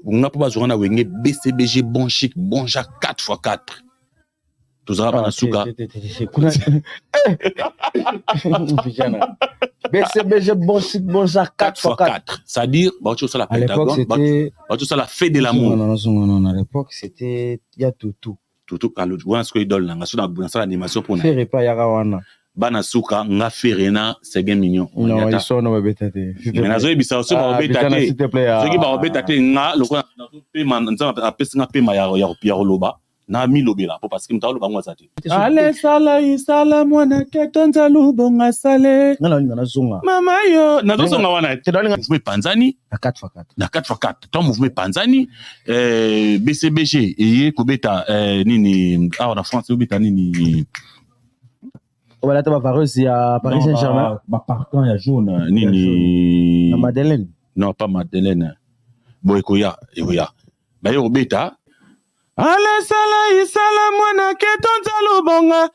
on a pas besoin de BCBG bon chic bon Jacques 4x4 tout ça pas souka BCBG bon chic bon Jacques 4x4 c'est-à-dire bah tu ça la Pentagone bah tu ça la fête de l'amour non à l'époque c'était il y a tout alors tu vois ce que idole là sur la animation pour faire pas ya wana bana suka nga ferena c'est bien mignon non ils sont no betate mais nazo ebisa aussi ba betate ce qui ba betate nga lokona pe man nzama apesi nga pe ma ya loba na mi lobela po parce que mta loba ngwa sati ale sala isala mwana ketonza lubonga sale ngala zunga mama yo nazo songa wana mouvement panzani na 4x4 ton mouvement panzani BCBG et kobeta nini en France obeta nini voilà tu vas voir aussi à Paris Saint-Germain partant ya jaune nini na Madeleine non pas Madeleine boyekoya ba yo beta ale sala isala mwana ketonza lubonga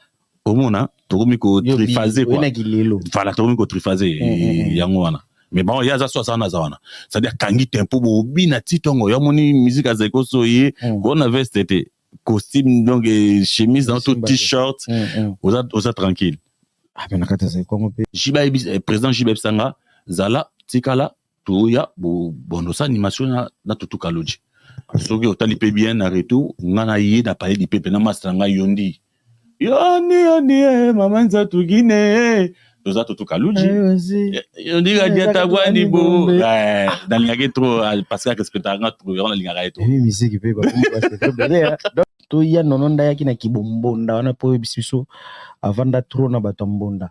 omona tokomi ko triphasé quoi voilà tokomi ko triphasé yango wana mais bon ya za so ça na za wana c'est-à-dire kangi tempo bo bina titongo ya moni musique azeko so ye on veste était costume donc chemise dans tout t-shirt oza tranquille ah mais nakata za kongo pe jiba président Jibeb Sanga zala tikala to ya bondo sa animation na tutuka loji soki otali pe bien na retour ngana ye da parler di pepe na masanga yondi mama nzatu gine toza tutuka loji yondi ga dia tabwani bo dans la trop parce que respecter nga trop on linga ga eto musique pe ba c'est très bien to ya nononda yaki na kibombonda wana po biso avanda trop na batombonda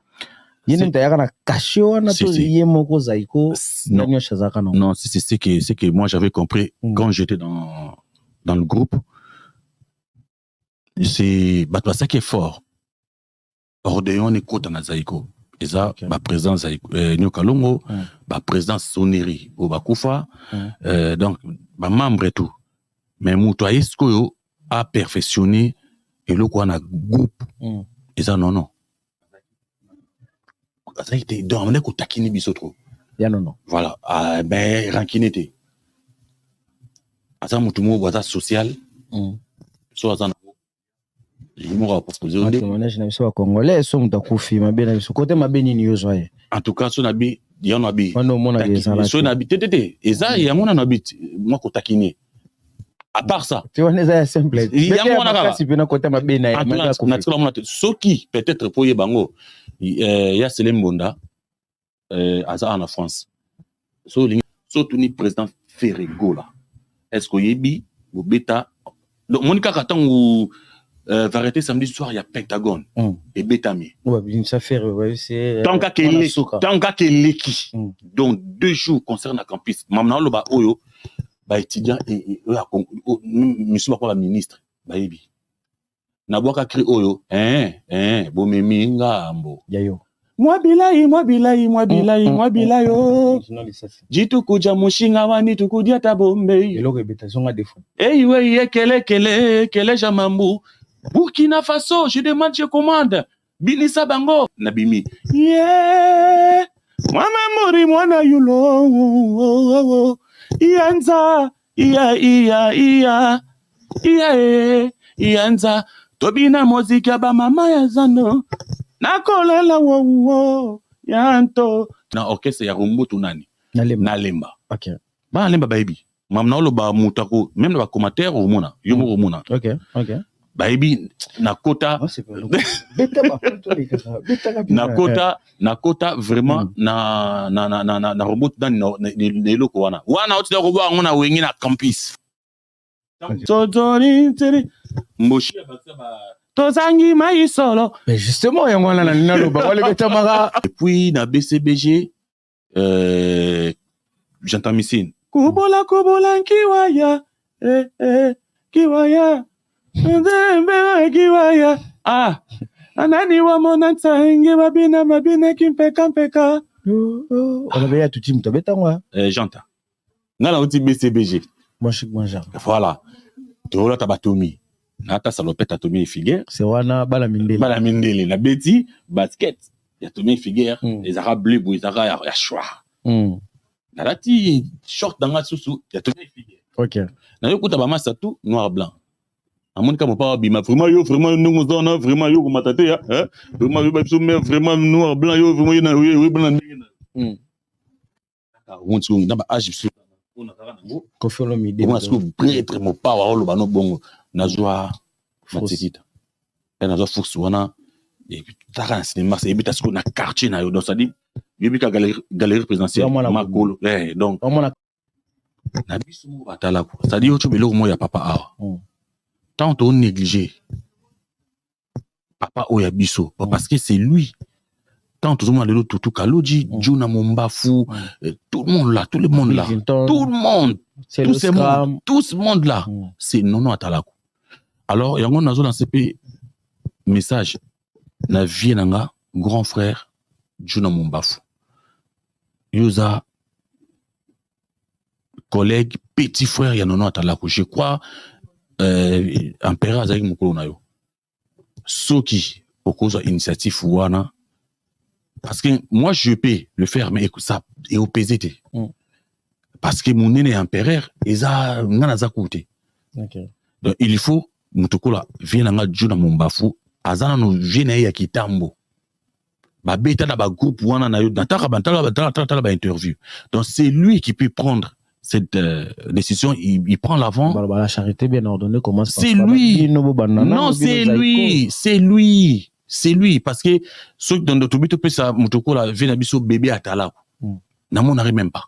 yene ntayaka na caché wana to yemoko zaiko non c'est que moi j'avais compris quand j'étais dans le groupe c'est bah ça qui est fort Ordeon et Kota na zaiko et ça ma présence Nyokalongo ma présence Soneri au Bakufa donc ma membre et tout mais Moutoye Skoyo a perfectionné et le quoi na groupe et ça non ça était dans on est ko takini biso trop ya non voilà ben rankinete asa mutumo boza social so asa l'humour a proposé on témoignage na biso congolais so mutakufi mabe na biso côté mabe nini yo zoye en tout cas so na bi yon na bi on mona des so na bi tétété et ça ya mona na bi moi ko takini à part ça tu vois les simple ya mona ka si pena côté mabe na na soki peut-être pour ye bango ya Selem Bonda asa en France so tuni président Ferrego là est-ce que yebi ou beta donc Monica Katan ou variété samedi soir il y a Pentagone et Betami ouais ça fait c'est tant que leki donc 2 jours concerne à campus mamna lo ba oyo ba étudiant et monsieur ba ministre ba yebi na boka cri oyo bo memi ngambo yayo moi bilayo jitu kuja mushinga wani tukudia tabombe eloko ebetation a défaut we kele jamambu Burkina Faso je demande je commande bilisa bango nabimi mama mori mwana yulo ianza ianza tobina muzika ba mama ya zano nakolela wo yanto na orchestre ya Rumbutu nani nalemba okay ba lemba baby mamna olo ba mutako même ba commentaire au mona yomo au mona okay baby nakota nakota vraiment na Rumbutu nani loko wana oti ko ba ngona wengi na campus tozoni tiri mboshi ba tozangi mai solo mais justement yango wana na nalo ba wale betamaka et puis na BCBG j'entends missine kubola kiwaya kiwaya ndembe kiwaya anani wa mona tsangi mabina kimpeka on avait ya tuti mtabetangwa j'entends ngala uti BCBG moi chic moi genre voilà tola tabatomi nata salopette Tommy Figuer c'est wana bala mindele na beti basket ya Tommy Figuer les arabes bleus les arabes ya choix na lati short dans la susu ya Tommy Figuer Ok. Na yo kuta ba massa tout noir blanc. Amon ka mo pa bima vraiment nous on vraiment yo matate ya hein vraiment yo ba biso mais vraiment noir blanc yo vraiment yo na yo blanc ndenge na. On tsu na ba age biso on a kaka nango. Kofolo mide. On a sku prêtre mo pa wa lo ba no bongo na joie matikita. Et na joie force wana et taka na cinéma c'est bita sku na quartier na yo donc ça dit yebika galerie présidentielle makolo donc na biso mo batala ko ça dit ocho beloko mo ya papa awa tant on négligé papa oya biso parce que c'est lui tant tout le monde le tout kaloji Juna Mombafu tout le monde là tout le monde là tout le monde tout ce monde là c'est nono atalako alors yango nazo lancer pe message na vie nanga grand frère Juna Mombafu yoza collègue petit frère ya nono atalako je crois empereur azaki mokolo na yo soki okozwa initiative wana parce que moi je peux le faire mais ça est opposé parce que mon nene empereur eza ngana za côté donc il faut mutokola viena nga Juna Mombafu azana no viena ya kitambo ba beta na ba groupe wana na yo nataka ba interview donc c'est lui qui peut prendre cette décision, il prend l'avant. La charité bien ordonnée commence par c'est lui. Non, c'est lui. Parce que ceux qui dans notre but, ça, Motoko, vient bébé à Tala. N'amon n'arrive même pas.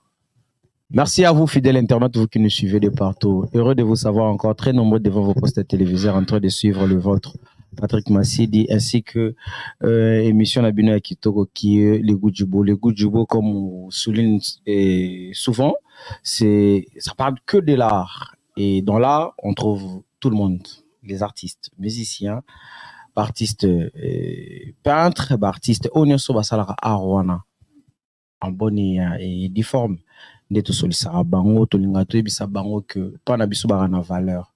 Merci à vous, fidèles internautes, vous qui nous suivez de partout. Heureux de vous savoir encore très nombreux devant vos postes téléviseurs en train de suivre le vôtre. Patrick Massidi, ainsi que émission Nabino Akitoko qui est les goûts du beau. Les goûts du beau, comme on souligne souvent, ça parle que de l'art. Et dans l'art, on trouve tout le monde. Les artistes, musiciens, artistes peintres, artistes onyoso basalara arwana. En bonne et difforme. Neto solisara bango, tolingato ebisa bango que pas nabiso barana valeur.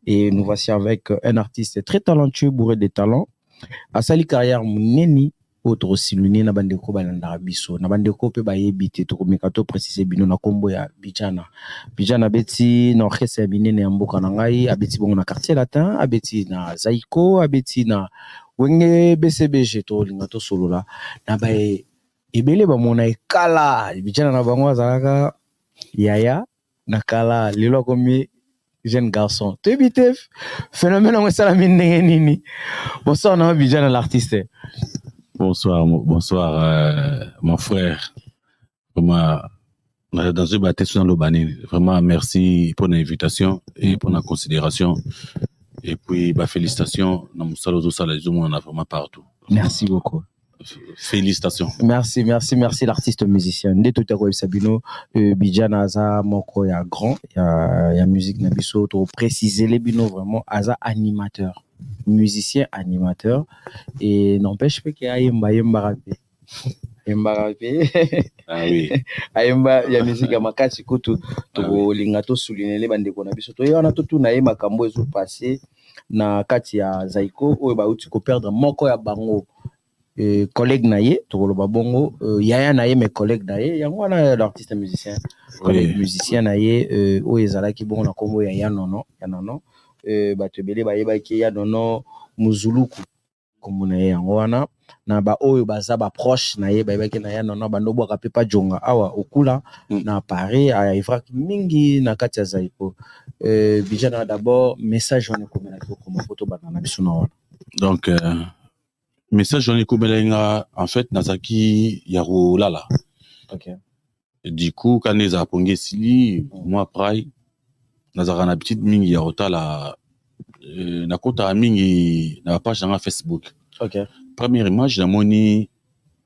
Et nous voici avec un artiste très talentueux, bourré de talents. À sa carrière, Mouneni, autre siluni, na bandeko balandara biso, na bandeko pe ba yebite, to komikato préciser bino na kombo ya Bijana. Bijana beti na orchestre binene ya mboka na ngai, abeti bongo na quartier latin, abeti na Zaiko, abeti na Wenge BCBG to lingato solola. Na ba ebele ba mona ekala, Bijana na bango azalaka yaya na kala lelo komi jeune garçon. Tu es phénomène on ça la mine nini. Bonsoir non Bijana l'artiste. Bonsoir mon frère. Vraiment dans ce bâtiment dans l'Obani. Vraiment merci pour l'invitation et pour la considération. Et puis bah félicitations dans mon salon on a vraiment partout. Merci beaucoup. Félicitations. Merci l'artiste musicien. Dès tout à l'heure, Sabino, Bijana Aza, Moko, ya grand, ya musique Nabiso, pour préciser les bino vraiment, Aza animateur, musicien animateur, et n'empêche pas qu'il y a Yemba rappé. Ah oui. Ayemba, ya musique à Makati, Koto, to lingato souligner les bandes qu'on a biso. To yana tout na yema kambo ezo passé na kati ya Zaiko, ou ba uti ko perdre Moko ya bango. Collègue naye tokoloba bongo yaya naye mes collègues naye yango wana l'artiste musicien collègue musicien naye o ezalaki bongo na kombo ya nono bato ebele bayebaki ya nono muzuluku kombo naye yango wana na ba oyo baza ba proche naye bayebaki na ya nono bandobo ka pepa jonga awa okula na Paris a Ivrak mingi na kati ya Zaiko Bijana d'abord message wana komela ko comme photo banana biso na wana donc message j'en ai kobelenga en fait nazaki yaro lala. OK. Du coup quand les aponge sili moi prai nazaka na petite mingi ya rotala na kota mingi na page na Facebook. OK. Première image na moni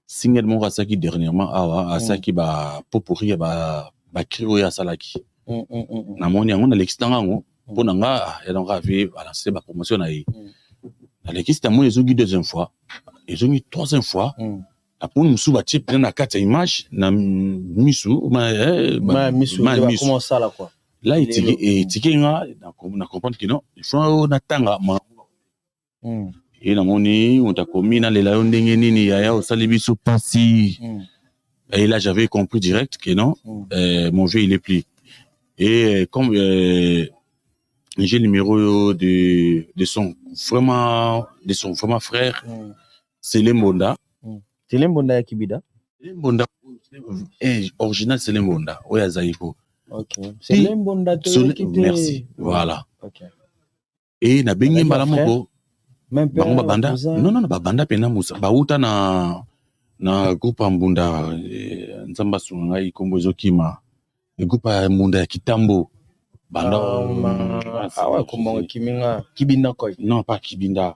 single mon rasaki dernièrement awa asaki ba popori ba krio ya salaki. Na moni yango na l'extanga ngo pona nga ya donc avait balancer ba promotion na yi. Aleki c'était moi les deuxième fois ils ont mis troisième fois après nous sous bâti plein na quatre images na misu misu comment ça là quoi là il tikinga na comprendre que non il faut na tanga et na moni on t'a commis na les lions ndenge nini ya au salibiso passi et là j'avais compris direct que non mon vieux il est pris Et comme j'ai le numéro de son vraiment frère, c'est Lembonda. C'est Lembonda ya Kibida. Lembonda original c'est Lembonda. Oya Zaiko. Ok. C'est Lembonda merci. Voilà. Ok. Et na bengi mbala moko. Même père banda. Non, banda pena musa. Bauta na groupe Mbunda nzamba sunga ikombo ezokima. Groupe Mbunda ya Kitambo. Banda ouais, comment Kiminga Kibinda quoi. Non, pas Kibinda.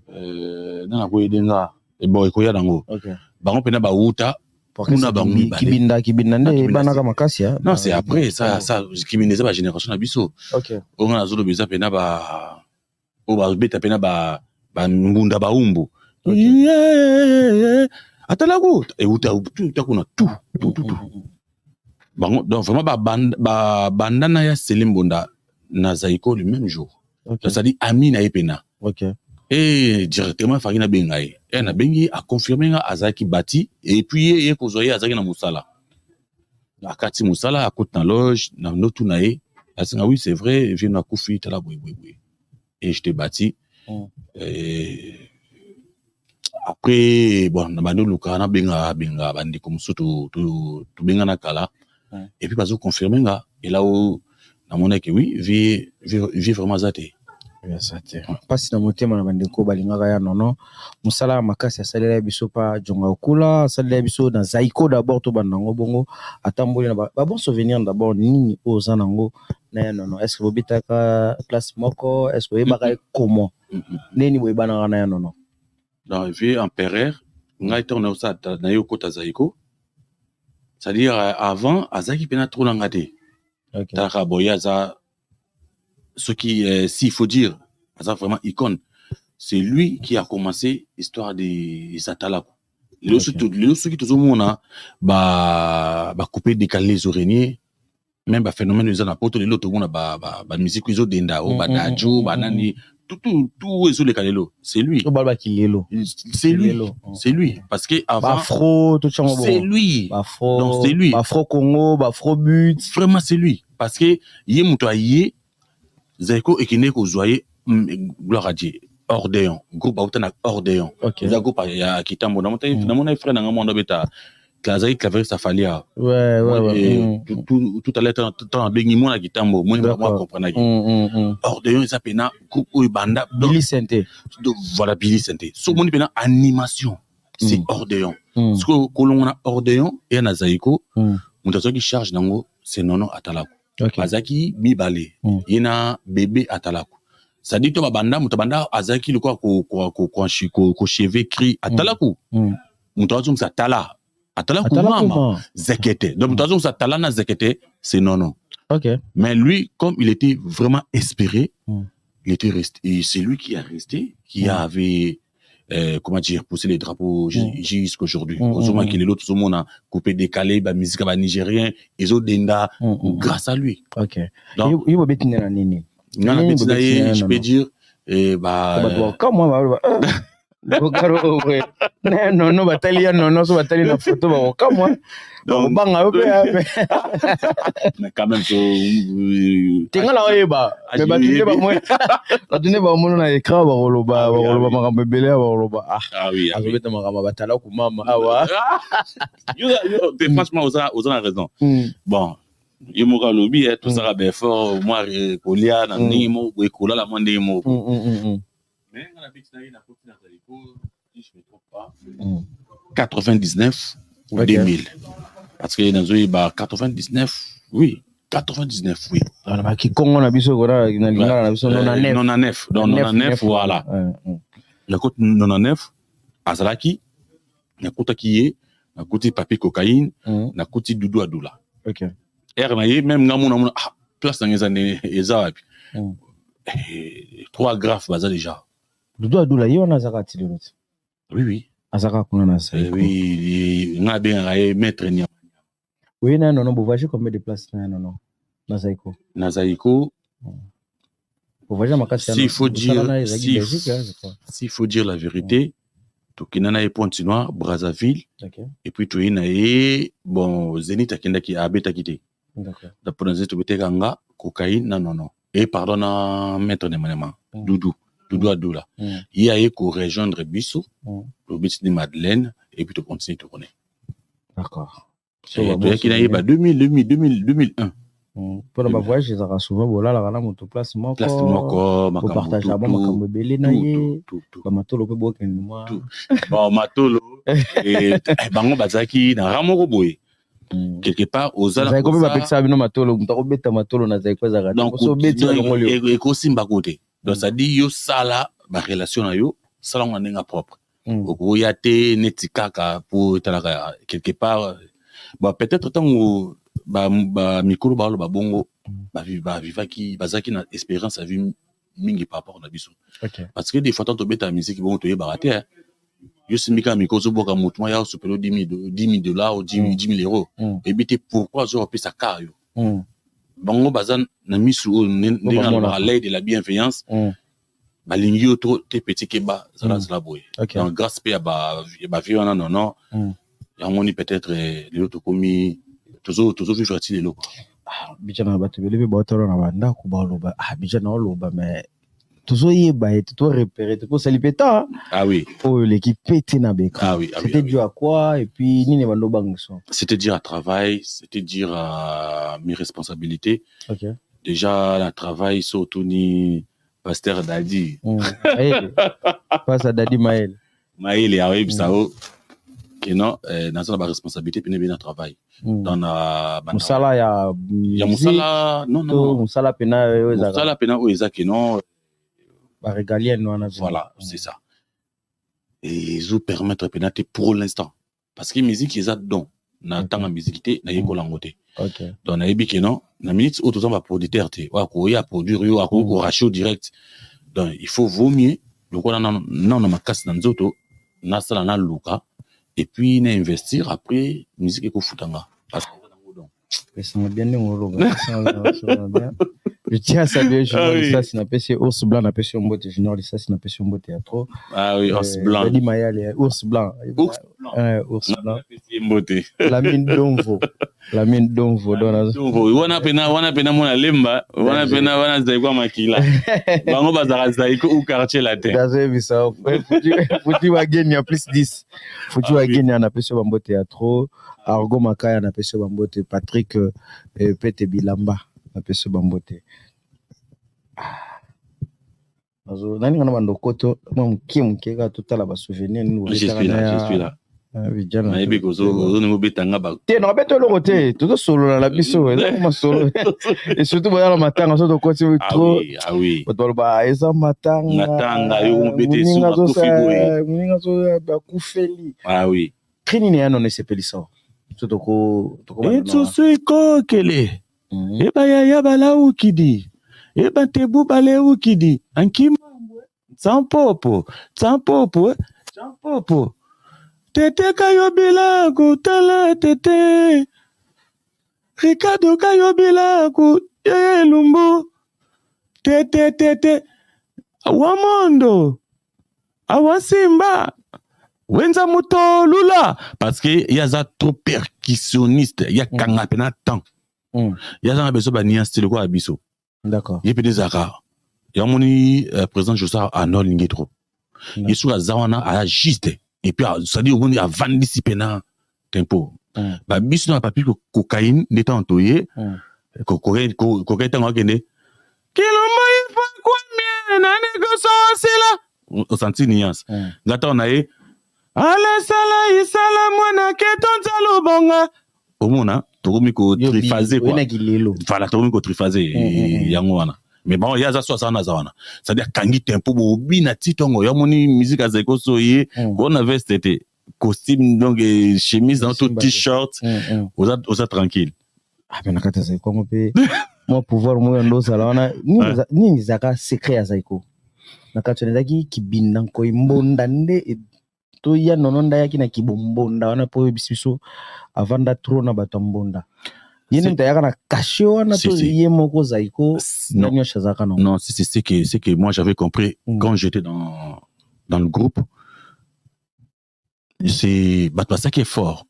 Nana koyedenga bon ekoya dango. OK. Bango pena bauta kuna bango Kibinda nde bana kama kasi ya. Non, c'est après ça Kibinda c'est ba génération na biso. OK. On a zolo beza pena ba beta pena ba Mbunda baumbu. Atalago et uta kuna tout. Bango donc vraiment banda na ya Selimbonda na Zaiko le même jour. Okay. Ça dit ami na epena. OK. Et directement Farina Bengaï. Et na bengi a confirmé nga Azaki bati et puis ye kozoye Azaki na musala. Akati musala à côté na loge na notu na ye. Asinga oui c'est vrai je na kufi tala boy. Et je t'ai bati. Après bon na bando luka na benga bandi comme ça tu benga na kala. Et puis bazo confirmer nga et là où na mona que oui vie vraiment zate. Pasi na motema na bandeko balingaka ya nono musala makasi asalela biso pa jonga okula asalela biso na Zaiko d'abord to banango bongo atamboli na ba bon souvenir d'abord nini oza nango na nono est-ce que bobitaka classe moko est-ce que yebaka comment nini boyebana na ya nono dans vie empereur ngai tourna ça na yo kota Zaiko c'est-à-dire avant Azaki pena trop langate OK ta boyaza ce qui s'il faut dire ça vraiment icône c'est lui qui a commencé l'histoire des Atalaku le ce qui tout le monde ba couper décaler les oreillers même ba phénomène les anapotes les autres monde ba musique ils ont denda o ba dajo ba nani tout ils ont les kalelo c'est lui c'est lui parce que avant afro tout ça c'est lui afro donc c'est lui afro Congo afro but vraiment c'est lui parce que yé mutoyé Zaiko ekine ko zoyer gloire à Dieu Ordéon groupe autana Ordéon za groupe ya Kitambo na mona frère na ngamo ndobeta Klazai claver ça fallait ouais tout à l'heure tant bengi mona Kitambo moi pas comprendre Ordéon ça pena groupe banda Billy Santé voilà Billy Santé so moni pena animation c'est Ordéon ce que kolongona Ordéon et na Zaiko mutazo qui charge nango c'est nono Atalaku Azaki Bibale yena bébé Atalaku ça dit to babanda mutabanda Azaki le quoi ko cheve cri Atalaku mutazo ça tala Atalaku mama zekete donc mutazo ça tala na zekete c'est non OK mais lui comme il était vraiment espéré il était resté et c'est lui qui a resté qui avait comment dire pousser les drapeaux jusqu'aujourd'hui heureusement qu'il est l'autre tout le monde a coupé décalé ba musique ba nigérien ils ont denda grâce à lui. OK donc il va betina na nini je peux dire comme moi Bokaro ouais non batali non so batali na photo ba comme moi donc banga mais quand même tingala oyeba mais batile ba moi batune ba mono na écran ba roloba makambo belé ba roloba ah oui azobeta makambo batala ku mama awa yo franchement aux a raison bon yo moka lobi tout ça ba fort moi kolia na nimo ekola la monde mo mais on a fixé la copie dans Zaiko si je me trompe pas 99 ou 2000 parce que dans eux bah 99 oui on a qui Congo na biso gora na lingala na biso 99 voilà la côte 99 azalaki na kota kié na côté papier cocaïne na côté Doudou Adoula OK ernaye même ngamuna place dans les années ezapi 3 graphes baza déjà Doudou Adoula yo na zakati le oui azaka kuna na ça oui nga bien raé maître nya oui non vous voyez combien de places non na Zaiko vous voyez makasi s'il faut dire la vérité tokinana e Pointe-Noire Brazzaville et puis toina e bon Zénith akenda ki abeta kité Pour nous kanga cocaïne non. Et pardon na maître de manema. Doudou Adoula. Il y a eu qu'on rejoindre Bissou, le Bissou de Madeleine et puis tu continues de tourner. D'accord. Il y a eu 2001. Pour le voyage, ils ont souvent volé la rana moto place moko. Pour partager avant ma camébélé na ye. Ba matolo pe boke ni moi. Bon matolo et bango bazaki na ramoko boye. Quelque part aux ala. Vous avez combien de ça bino matolo, mutako beta matolo na zaiko za rana. Donc beti na ngolio. Et ko simba côté. Donc ça dit yo sala ba relation na yo, sala nga propre. Oko ya te netikaka pour talaka quelque part. Bah peut-être tant ba mikolo ba lo ba bongo ba vivaki bazaki na espérance à vivre mingi par rapport na biso. Parce que des fois tant to beta musique bon to yebaraté yo simika mikozo boka mutuma ya supelo $10,000 ou 10,000 euros. Et bité pourquoi zo opé sa car yo. Bango bazan na misu ndinga la lei de la bienveillance. Balingi auto te petit keba zala boy. Donc grâce pe ba viona non. Ya moni peut-être l'autre commis toujours vivre t-il là. Bijana ba te belebe ba tolo na banda ku ba loba. Bijana loba mais toujours y ba et tout repérer tout ça lipeta. Ah oui. Oh l'équipe pété na beka. C'était dû à quoi et puis nini bando bangso. C'était dire à travail, c'était dire à mes responsabilités. Déjà la travail surtout ni pasteur Dadi. Pas à Dadi Maël. Maël a eu ça que non dans la responsabilité puis bien travail. Dans la musala ya musala non musala pena que non ba régalienne wana. Voilà, c'est ça. Et ils vous permettre pénater pour l'instant parce que musique ils a don na tanga musique na yeko langote. Donc na yebi que non na minute auto va producteur te wa ko ya produire yo ko ratio direct. Donc il faut vaut mieux donc on non na makasi na nzoto na sala na luka et puis na investir après musique ko futanga parce que ça m'a bien dit je tiens à saluer Junior Lissas n'a pas Ours Blanc n'a pas sur Mbote Junior Lissas n'a pas sur Mbote théâtre. Ah oui, Ours Blanc. Dadi Mayal Ours Blanc. Ours Blanc. La mine Donvo wana pena mona lemba wana zaikwa makila. Bango bazara zaiko ou quartier latin. Daze bisa. Futi wageni ya plus 10. Futi wageni na pas sur Mbote théâtre. Argo Makaya na pas sur Mbote Patrick Pete Bilamba. Apeso bambote nani ngana bandokoto mke ka totala ba souvenir je suis là vijana na ebi kozo no betanga ba te no beto lo côté tout solo la biso ma solo et surtout ba la matanga so to côté trop ah oui ba ba eza matanga yo bete so ba kufiboe muninga so ba kufeli ah oui kini ne ano ne sepelisa so to ko etso siko kele eba ya bala ukidi eba tebu bale ukidi ankimambwe tsampopo tete kayobila kutala tete Ricardo kayobila ku lumbu tete awamondo awasimba wenza mutolula parce que y a ça trop percussionniste y a kanga pena temps. Il y a un besoin de nier style quoi abisso. D'accord. Il y a des arabes. Il y a mon président Josa à Nord Lingetro. Il est sur la Zawana à la juste. Et puis ça dit on est à 20 disciplines tempo. Bah biso na papier cocaïne n'étant entoyé. Cocaïne tant gagné. Kilombo il faut quoi bien na négocio c'est là. Au senti nuance. Gata on a eu ala sala isala mwana ketonza lobonga. Au mona tokomiko triphasé quoi. Voilà tokomiko triphasé yango wana. Mais bon il y a ça soit ça na zawana. C'est-à-dire kangi tempo bo bina titongo ya moni musique azeko soye on avait c'était costume donc chemise dans tout t-shirt oza tranquille. Ah ben nakata za ko pe moi pouvoir moi ndo sala wana nini zaka secret ya zaiko. Nakata nezaki kibinda ko imbonda nde to ya nononda yaki na kibombonda wana po biso avant da trona batambonda yene ntayaka na kasho na to yemoko zaiko nanyo shazaka non. Non, c'est que moi j'avais compris quand j'étais dans le groupe. C'est ça qui est fort.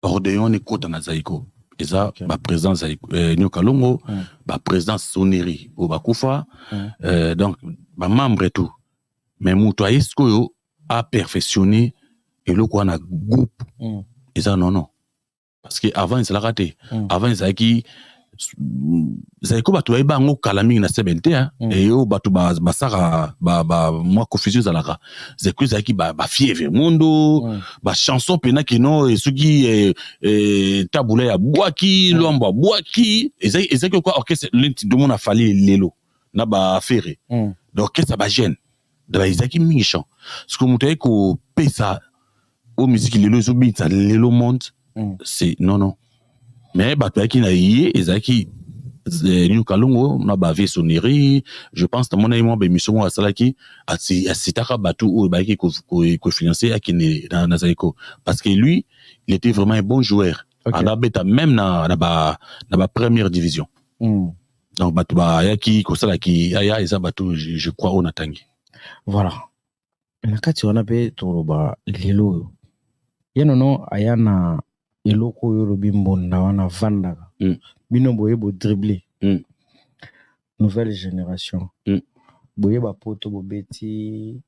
Ordeon écoute na zaiko Et ça, ma présence Nyokalongo, ma présence Soneri au Bakufa, donc, ma membre et tout. Mais Moutoua Eskoyo a perfectionné et le quoi, on a groupe. Et ça, non. Parce qu'avant, il s'est raté. Avant, il s'est qui. Zaiko batu aiba ngo kalami na sebente et yo batu basara moi confusion zalaka Zaiko zaki ba fièvre mondo ba chanson pena kino et suki tabula ya boaki lomba boaki et zaki quoi orchestre de mon a fallu lelo na ba ferré donc ça ba gêne de ba zaki méchant ce que mutai ko pesa au musique lelo zo bita lelo monde c'est non. Mais batu na yé ezaki Nyokalongo na bavé sonnerie je pense que mon aimant bémission à salaki asitaka batu ou baki ko financer akine na Zaiko parce que lui il était vraiment un bon joueur à beta même na ba première division donc batu ba yaki ko salaki aya eza batu je crois on atangi voilà na kati wana pe toroba lelo yenono ayana eloko yo lobi mbonda wana vandaka bino boye bo dribbler nouvelle génération boye ba poto bo beti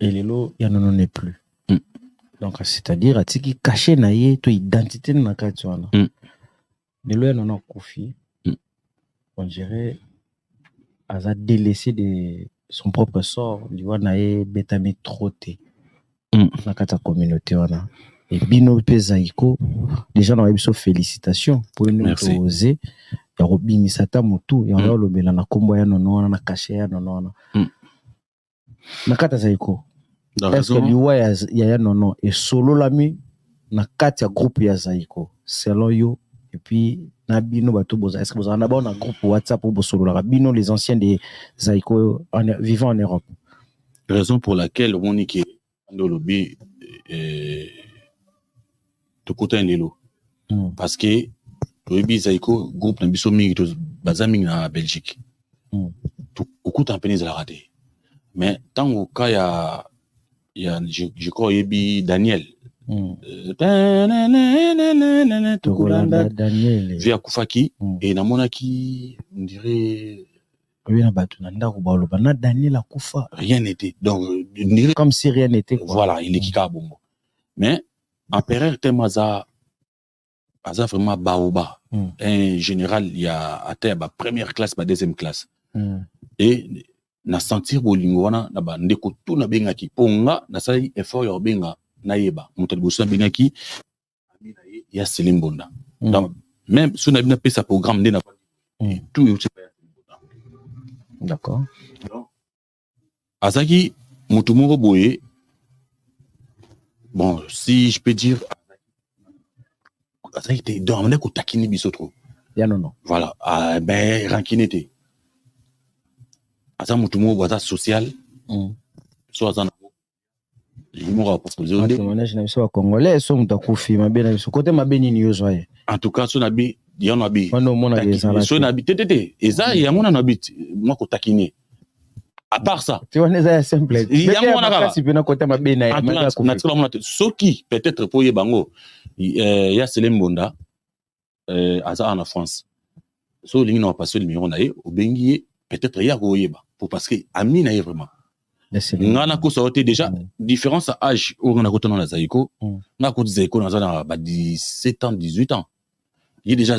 elelo ya non n'est plus donc c'est-à-dire atiki caché na ye to identité na kati wana lelo ya non kofi on dirait aza délaissé de son propre sort liwana ye betami troté na kati communauté wana. Et bino pe Zaiko déjà na biso félicitations pour nous oser ya robi misata motu ya lo lobela na kombo ya nono na caché ya nono na kata Zaiko est-ce que liwa ya nono et solo lami na kati ya groupe ya Zaiko selon yo et puis na bino bato boza est-ce que vous en avez un groupe WhatsApp pour solo la bino les anciens de Zaiko vivant en Europe raison pour laquelle on est qui ando lobi de côté Nelo parce que le Zaiko groupe na biso mingi to bazami na Belgique tout beaucoup en peine la raté mais tant au cas ya je crois yebi Daniel Daniel via Kufaki et na monaki on dirait oui na batu na ndako ba na Daniel akufa rien n'était donc comme si rien n'était voilà il est kika bongo mais Empereur Temaza aza vraiment baoba en général il y a à terre ba première classe ba deuxième classe et na sentir bolingo wana na ba ndeko tout na benga ki ponga na sali effort ya benga na yeba mutu boso benga ki amina ya Selimbonda donc même si on a bien payé sa programme ndena tout est d'accord azaki mutu moko boye bon si je peux dire ça a été dans un takini bisotro ya non voilà ben rankinete asa mutumo waza social so azana limora parce que le manège na biso congolais so mutakufi mabe na biso côté mabe nini yo zoye en tout cas so nabi ya no abi wana mona les so nabi tete eza ya mona nabi moi ko takine à part ça tu vois les simple ya mona kaka si pena côté mabe na na tsala mona soki peut-être pour yebango ya Selimbonda aza en France so lingi na passer le numéro na ye obengi peut-être ya ko yeba pour parce que ami na ye vraiment ngana ko ça déjà différence à âge au ngana ko tona na Zaiko na ko Zaiko na za ba 17 ans 18 ans il déjà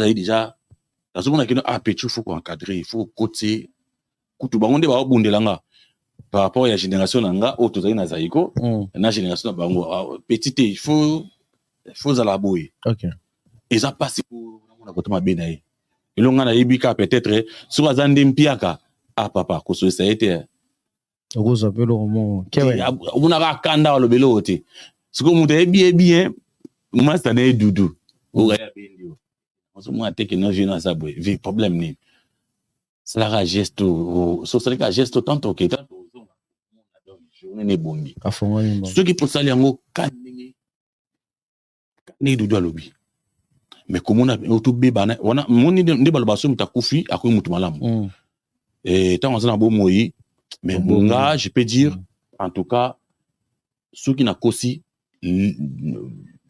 dans ce monde a petit faut encadrer il faut côté kutu bangonde ba obundelanga par rapport à la génération nanga o tozali na Zaiko na génération na bango petite il faut à la boue OK et ça passe pour na ko toma benaye elonga na yebika peut-être sur azande mpiaka papa ko so ça a été okoza pe lo mo kewe una ka kanda lo belo oti siko muta bien master na dudu o ga bendio so mo technologie na ça boy vi problème ni ça la geste so ça la geste tant que tant journée ne bongi afonga nimba ce qui pour ça yango kaningi ni dudu alobi mais comment on a tout bébana wana moni de balbaso mutakufi akoy mutu malamu et tant on a beau moyi mais nga je peux dire en tout cas ceux qui n'a qu'aussi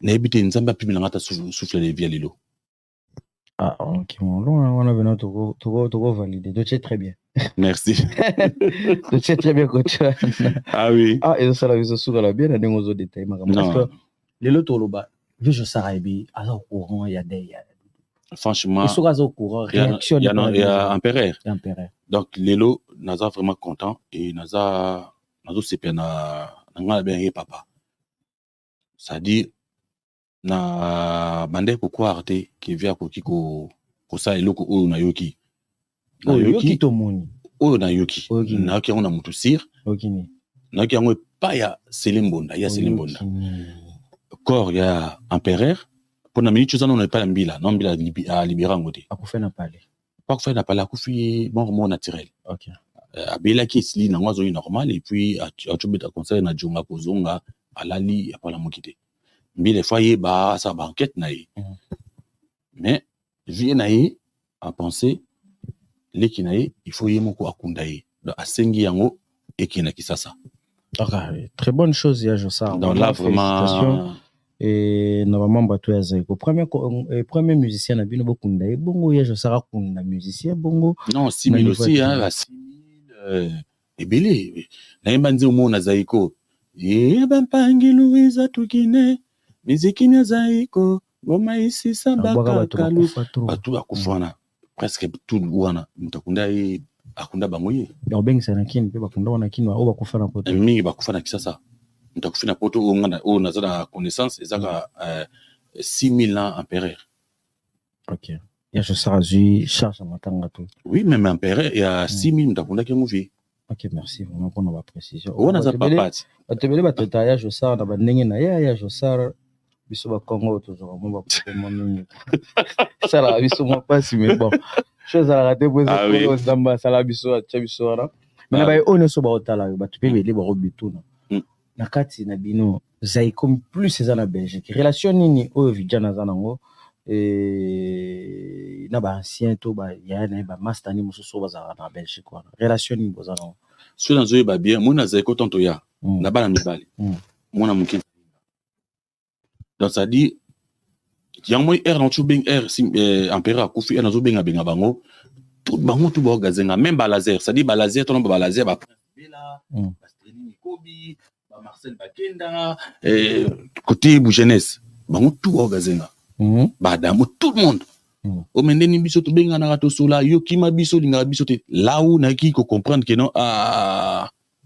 n'habite nzamba puis milangata souffle les vies lilo. Ah, ok, on a besoin de valider. Donc, c'est très bien. Merci. Donc, c'est très bien, coach. Ah oui. Ah, et ça, la vie sur la bien, on a des détails. Parce que les lotos, je sais, à au courant, il y a des. Franchement, il y a un père. Donc, Lélo, Naza vraiment content et Naza c'est bien papa. Ça dit, na bande pourquoi arrêter qui vient pour qui ko ça eloko o na yoki. Na yoki to moni. O na yoki. Na yoki on a mutu sir. Okini. Na yoki on pas ya Selimbonda, ya Selimbonda. Corps ya empereur. Pour na minute ça on n'est pas mbila, non mbila à libérer ngote. Akufa na pale. Pas faire na pale akufi bon hormone naturel. OK. Abela qui sli na ngwazo normal et puis a tu beta conseil na jonga kozonga alali ya pala mokite. Mbile foyer ba sa banquette na ye. Mais vie na ye a pensé leki na ye il faut yemoko akunda ye. Donc asengi yango ekina kisasa. Okay. Très bonne chose ya Jossar. Donc là vraiment et normalement bato ya Zaiko premier musicien na bino bokunda ye bongo ya Jossar akunda musicien bongo. Non 6000 aussi hein 6000 et belé na yembanzi omona Zaiko ye bampangi Louisa tukine miziki ya Zaiko ngoma isi sabaka kalu batu bakufana presque tout wana mtakunda ye akunda bango ye ya bengi sana kini pe bakunda wana kini o bakufana poto mingi bakufana kisasa mtakufina poto ngana o nazana connaissance ezaka 6000 ans empereur. OK ya Jossar azui charge matanga to oui même empereur il y a 6000 mtakunda ke movie. OK merci vraiment pour la précision on a pas parti batebele bateta ya Jossar na bandenge na ya Jossar biso ba Congo toujours mo ba problème mingi ça la biso mo passe mais bon chose à rater pour ça zamba ça la biso a biso wana mais na ba one so ba otala ba tupebele ba robituna na kati na bino Zaiko plus eza na Belgique relation nini oyo vijana zanango na ba ancien to ba ya na ba master ni mususu ba na Belgique wana relation nini bozana so na zo ba bien mona Zaiko tonto ya na bana mibali mona mukin. Donc ça dit yango air na tubing air empereur kufi na zo benga bango tout bango tout ba gazenga même balazer ça dit balazer ton balazer ba bela ba Strelini Kobi ba Marcel Bakenda côté bu jeunesse bango tout ba gazenga ba damo tout le monde o mendeni biso to benga na rato sola yo kima biso linga biso te là où na ki ko comprendre que non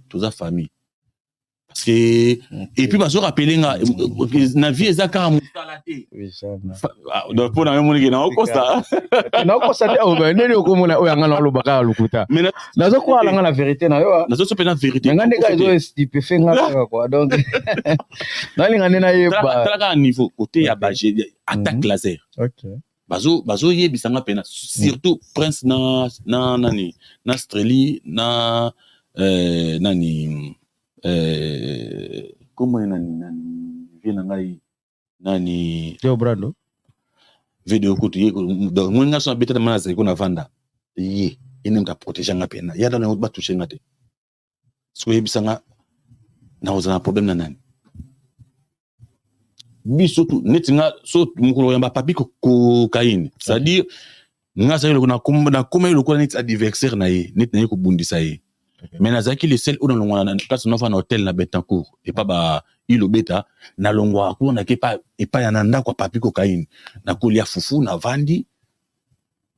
toute la famille. Parce que et puis bazo rappeler na vie ezaka musalate donc pour na même moni na okosa na okosa te o nene okomona o yanga na lobaka lukuta mais nazo kwa langa la vérité na yo nazo so pena vérité ngande ka zo estipe fenga quoi donc na linga nena yeba tala niveau côté ya baje attaque laser. OK bazo yebisanga pena surtout prince na nani na Streli na nani comment nani vient ngai nani Teo Brando video kutu donc mwenga so beta na Zaiko na vanda ye ene mta protéger nga pena ya dans ba toucher ngate so yebisanga na ozana problème na nani biso tu netinga so mukolo yamba papi ko kaini c'est à dire nga sa yelo na kuma yelo ko net adversaire na ye net na ko bundisa ye. Mais nazaki le sel ou dans le place on a un hôtel na Betancourt et pas ba ilo beta na longwa ko na ke pas et pas yananda kwa papi cocaïne na kolia fufu na vandi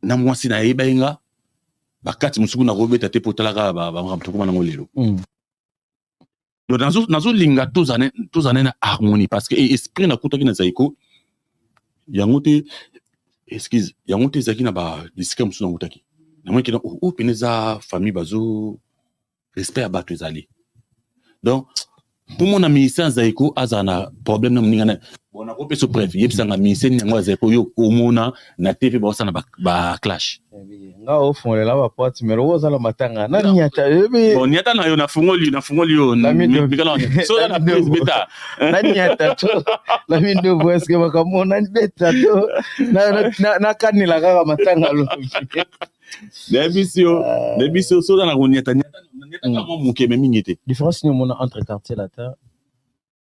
na mwasi na yeba inga bakati musuku na robeta te potalaka ba mtukuma na ngolelo. Donc nazo linga tous années na harmonie parce que esprit na kutaki na Zaiko yango te excuse yango te zaki na ba disque musu na kutaki na moi ki na o peneza famille bazo respect à battre les alliés. Donc, pour mon ami Zaiko, azana problème na mningana. Bon, na kopé so bref, yebisanga mise nyango Zaiko yo omona na TV ba osana ba clash. Nga o fonle la ba porte mais roza la matanga. Na nyata yebi. Bon, nyata na yo na fungoli yo. Mikala. So na beta. Na nyata to. La mindo voice ke bakamona beta to. Na kanila kaka matanga lo. Nebisio so dans la nyata différence ni mona entre quartier latin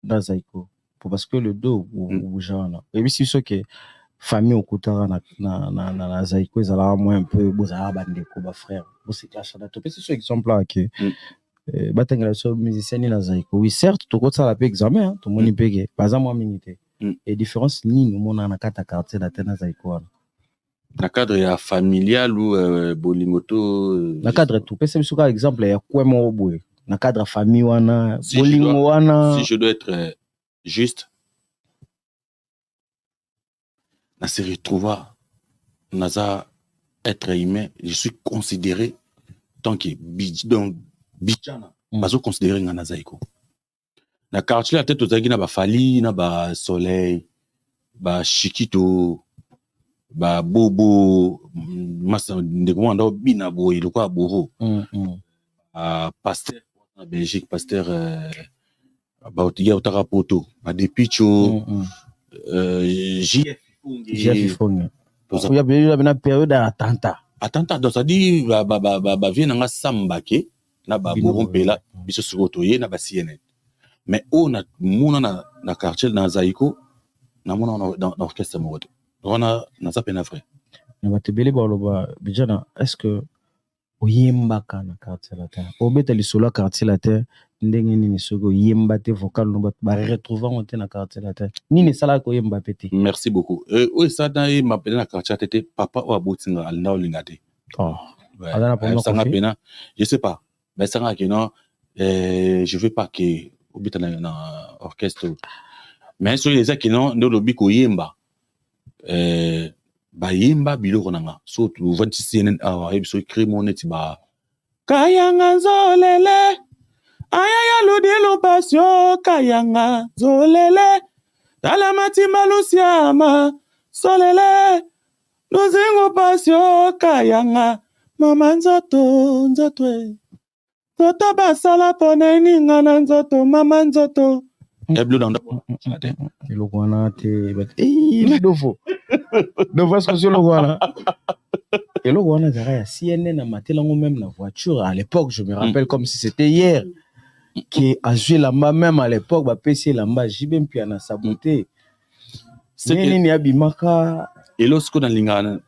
na Zaiko parce que le dos bougana et puis c'est ce que famille okutara na zaiko ezala moins un peu bozala bandeko ba frère c'est clash na to c'est ce exemple là que batengela so musicien na zaiko oui certes to kotsa la pe examen to moni peke baza moi minité et différence ni nous mona na kata quartier na tena zaiko na cadre ya familial ou bolingoto na cadre tout pese biso ka exemple ya kwemo boye na cadre famille wana bolingo wana si je dois être juste na se retrouver naza être humain je suis considéré tant que bijana bazo considérer nga nazaiko na quartier la tête ozaki na ba fali na ba soleil ba chikito ba bobo masa ndeko mwanda bina boy lokwa boro pasteur na Belgique pasteur ba otiya otaka poto ba depicho JF Fongi il y a une période attentat donc ça dit ba vient nga sambake na ba borompela biso sokotoye na ba CNN mais on a mona na quartier na Zaiko na mona dans orchestre mode on a na ça peine frère na batebele ba loba bijana est-ce que oyemba kana quartier la terre obeta lisolo quartier la terre ndenge nini soko yemba te vocal no ba retrouver on te na quartier la terre nini sala ko yemba peti merci beaucoup o ça dans ma pena na quartier tete papa o abotinga alna olingate adana pour moi je sais pas mais ça que non je veux pas que obeta na orchestre mais sur les qui non ndo lobi ko yemba ba yemba biloko nanga so tu 26 CNN awa ebiso crimoneti ba kayanga zolele ayaya ludilo pasio kayanga zolele talamati malusiama solele luzingo pasio kayanga mama nzoto nzoto basala pone ninga na nzoto mama nzoto eblo dans le wana te novo est-ce que le wana et le wana zara CNN a matelango même la voiture à l'époque je me rappelle comme si c'était hier qui a joué la main même à l'époque ba PC la mba jibem puis ana saboté c'est nini abimaka et lorsque dans lingana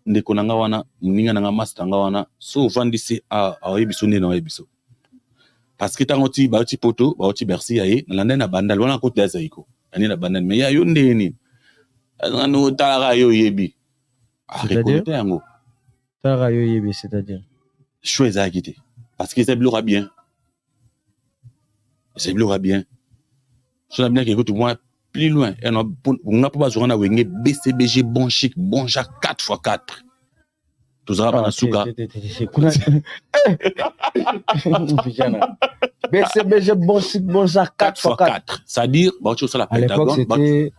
ndeko nanga wana muninga nanga master nga wana so vandisi a oyebiso ne na oyebiso parce que tango ti ba ti poto ba ti Bercy aye na landa na bandal wana ko te Zaiko ani na bandal mais ya yo ndeni no tala yo yebi c'est-à-dire tala yo yebi c'est-à-dire choisi à quitter parce que c'est blora bien je sais bien que tout moi plus loin et on n'a pas besoin d'avoir un BCBG bon chic bon jack 4x4 tout ça pas na suka BCBG bon chic bon jack 4x4 c'est-à-dire bah tu ça la Pentagone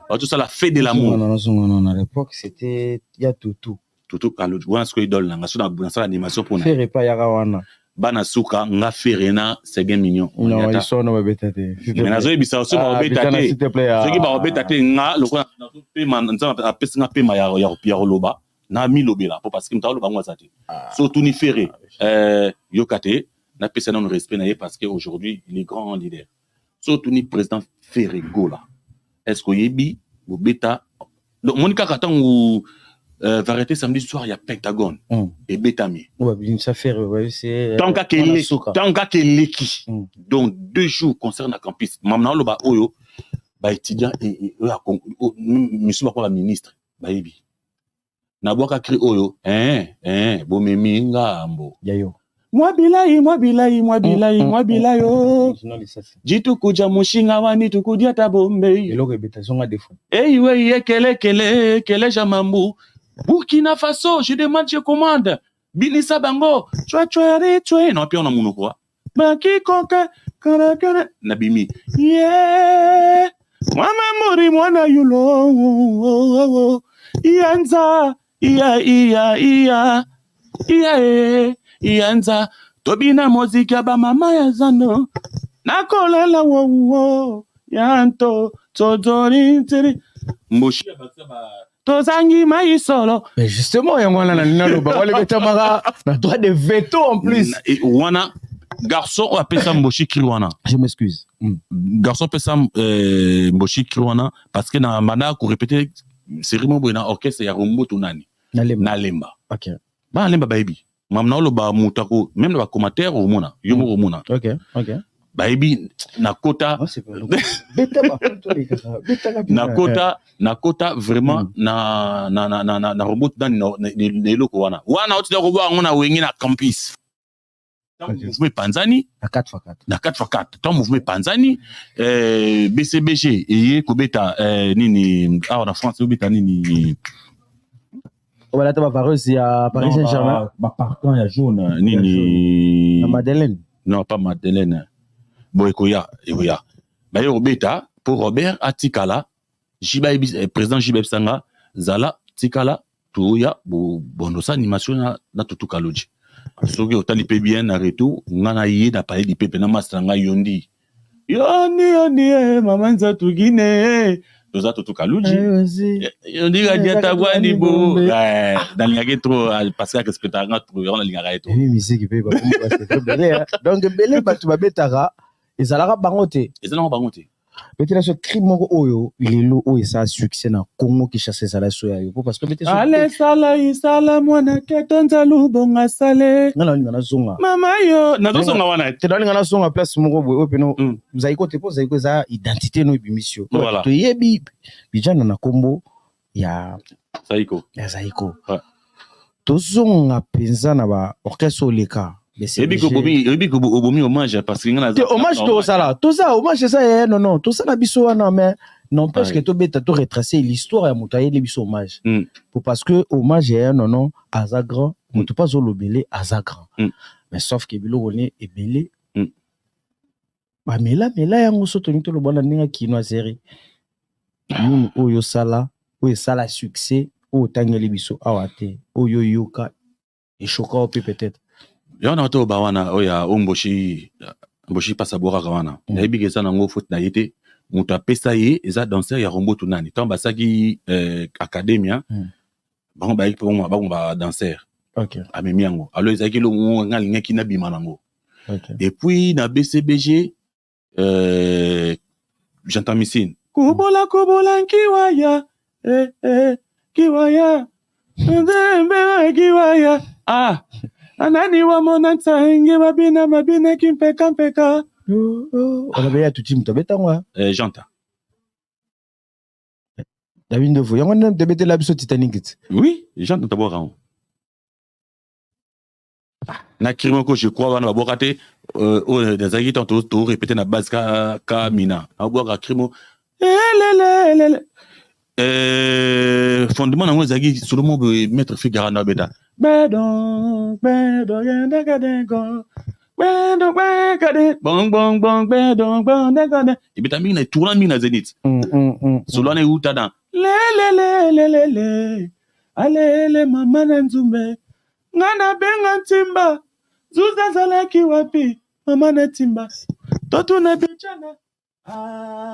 bah tu ça la fête de l'amour non à l'époque c'était il y a tout quand le joueur ce que idole là sur la animation pour na faire pas yara wana bana suka nga ferena c'est bien mignon non ils sont no betate mais nazo ebisa aussi ba betate s'il te plaît ce qui ba betate nga le quoi pe man nza apesi nga pe ma ya loba na mi lobela parce que mtalo ba ngwa zate surtout ni feré yokate na pesa na respect na parce que aujourd'hui il est grand leader surtout ni président Ferrego là est-ce que yebi bo beta Monica Katan ou variété samedi soir il y a Pentagone et Betami ça fait c'est tant qu'à leki donc 2 jours concert na campus mamna lo ba oyo ba étudiant et monsieur ba ministre ba yebi na boka cri oyo bo memi ngambo yayo moi bilayo jitu kuja mushinga wani tukudia tabombe eloko betasonga defo we kele jamambu Burkina Faso, je demande, je commande. Binissa Bango, tu non, puis on a mon quoi. Baki konka, kana, nabimi. Yeah, moi mori, moi na yulo. Ianza, ianza. Tobina mozika ba mama ya zano. Nakolela wo, yanto, todori, tiri. Mboshi ba. Tozangi maïsolo. Mais justement, il y a un droit de veto en plus. Wana garçon on appelle ça Mboshi Kirwana. Je m'excuse. Garçon appelle ça Mboshi Kirwana parce que na mana ko répéter cérémonie boina orchestre ya Rombo Tunani. Nalemba. OK. Ba Nalemba baby. Mamna lo ba mutako même ba commentaire au mona. Yo mo mona. OK. Baby na kota na kota vraiment na Rombo Tunani na loko wana. Wana otida ko ba ngona wengi na campus. Mouvement Panzani na 4x4 na 4x4 tant mouvement Panzani BCBG et kobeta nini en France kobeta nini voilà ta vareuse ya Paris Saint-Germain ba partant ya jaune nini na Madeleine non pas Madeleine boykoya ba yo kobeta pour Robert Atikala président Jibeb Sanga zala Tikala tuya bondosa animation na tutuka loji soki otali pe bien na retour ngana ye na parler di pepe na masanga yondi mama nzatu gine toza tutuka luji yondi ga diata bwani bo dans l'ingé trop parce que respecta nga trop on lingaka eto musique pe ba donc belé batu babetara ezalaka bangote peut-être ce crime oyo il est lo oyo ça succès na Congo qui chasse ça la soya yo parce que peut-être allez sala mwana ketonza lubonga sale ngana zonga mama yo na zonga wana te dans ngana zonga place moko boy openo zaiko te po zaiko za identité no bimisio to yebi bijana na kombo ya zaiko to zonga penza na ba orchestre oleka ebi ko bomi hommage parce que ngana hommage to sala to ça hommage ça non to ça na biso wana mais n'empêche que to beta to retracer l'histoire ya moto ayeli biso hommage parce que hommage non azagra moto pas olobele azagra mais sauf que bilo woné ebele ba mela yango soto nito lo bana ninga kino série nini oyo sala succès o tangeli biso awate oyo yoka et choka peut-être ya na to bawana oya Mboshi pasa bora kawana na yebi ça nango faute na yete muta pesa ye eza danseur ya Rombo Tunani tant basaki academia bango ba ekpo ba danseur OK amemi yango alors ezaki lo ngalinga kina bima nango et puis na BCBG j'entends missine kubola kiwaya kiwaya ndembe kiwaya anani wa mona tsange mabina kimpeka on avait tout team tabeta moi j'entends David Ndefo yango na debete la biso Titanic oui j'entends d'abord na crime ko je crois wana babokate des agitants to répéter na base ka mina abwa crime fondement nango ezaki seulement mettre figara na beta bedo yenda kadengo bedo bedo ibita mingi na tourna mingi na Zénith solo na uta dan le alele mama na nzumbe ngana benga ntimba zuza zalaki wapi mama na timba totu na bichana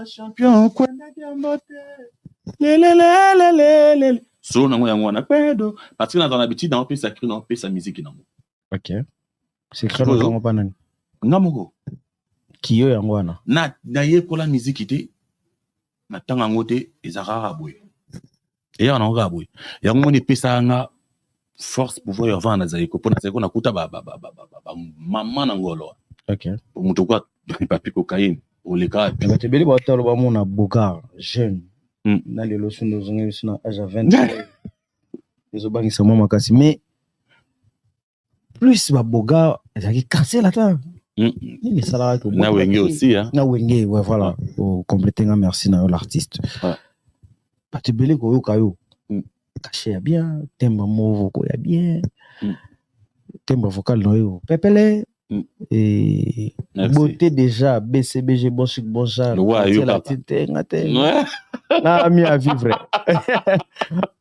champion kwenda diambote le so nango yango wana pedo parce que dans l'habitude on peut sacrer on peut sa musique nango OK c'est très long pas nani ngamoko kiyo yango wana na ye kola musique te na tanga ngote ezara boy et ya na nga boy yango ni pesa nga force pouvoir ya vana zaiko pona zaiko na kuta ba mama nangolo OK muto kwa papi cocaïne oleka ba te beli ba tolo ba mona Bogard jeune na les lotions de zonge sina âge à 20 les obangi c'est moi makasi mais plus ba Bogard ezaki cancel ata ni sala ko na wenge aussi hein na wenge ouais voilà pour compléter nga merci na l'artiste ba te beli ko yo kayo caché ya bien temba movo ko ya bien temba vocal no yo pepele et beauté déjà BCBG Bochik Bonja la tête ngate na mi à vivre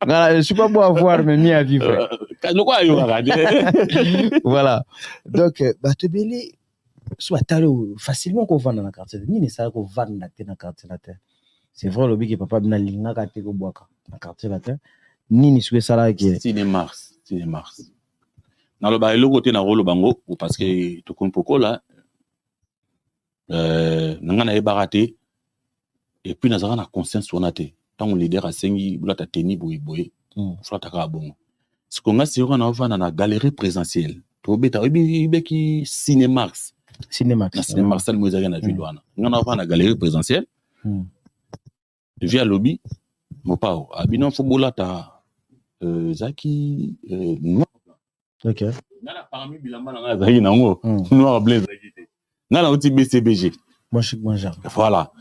je suis pas bon à voir mais mi à vivre voilà donc ba te belé soit talo facilement ko vendre na quartier ni ça ko vendre na quartier latin c'est vrai le big papa bina linga ka te ko boaka na quartier latin ni soué ça là qui c'est mars na lo ba eloko te na rolo bango parce que to kon poko là nanga na baraté et puis nazara na conscience onate tant leader a sengi bula ta teni boy flata ka bon ce qu'on a c'est on a na na galerie présentielle to beta beki Cinemax Marcel Moïse na vidéo na va na galerie présentielle via lobby mo pao abino football ta zaki OK ngala parmi bilamba na zaki nango noir blanc zaki ngala oti BCBG moi chic bonjour voilà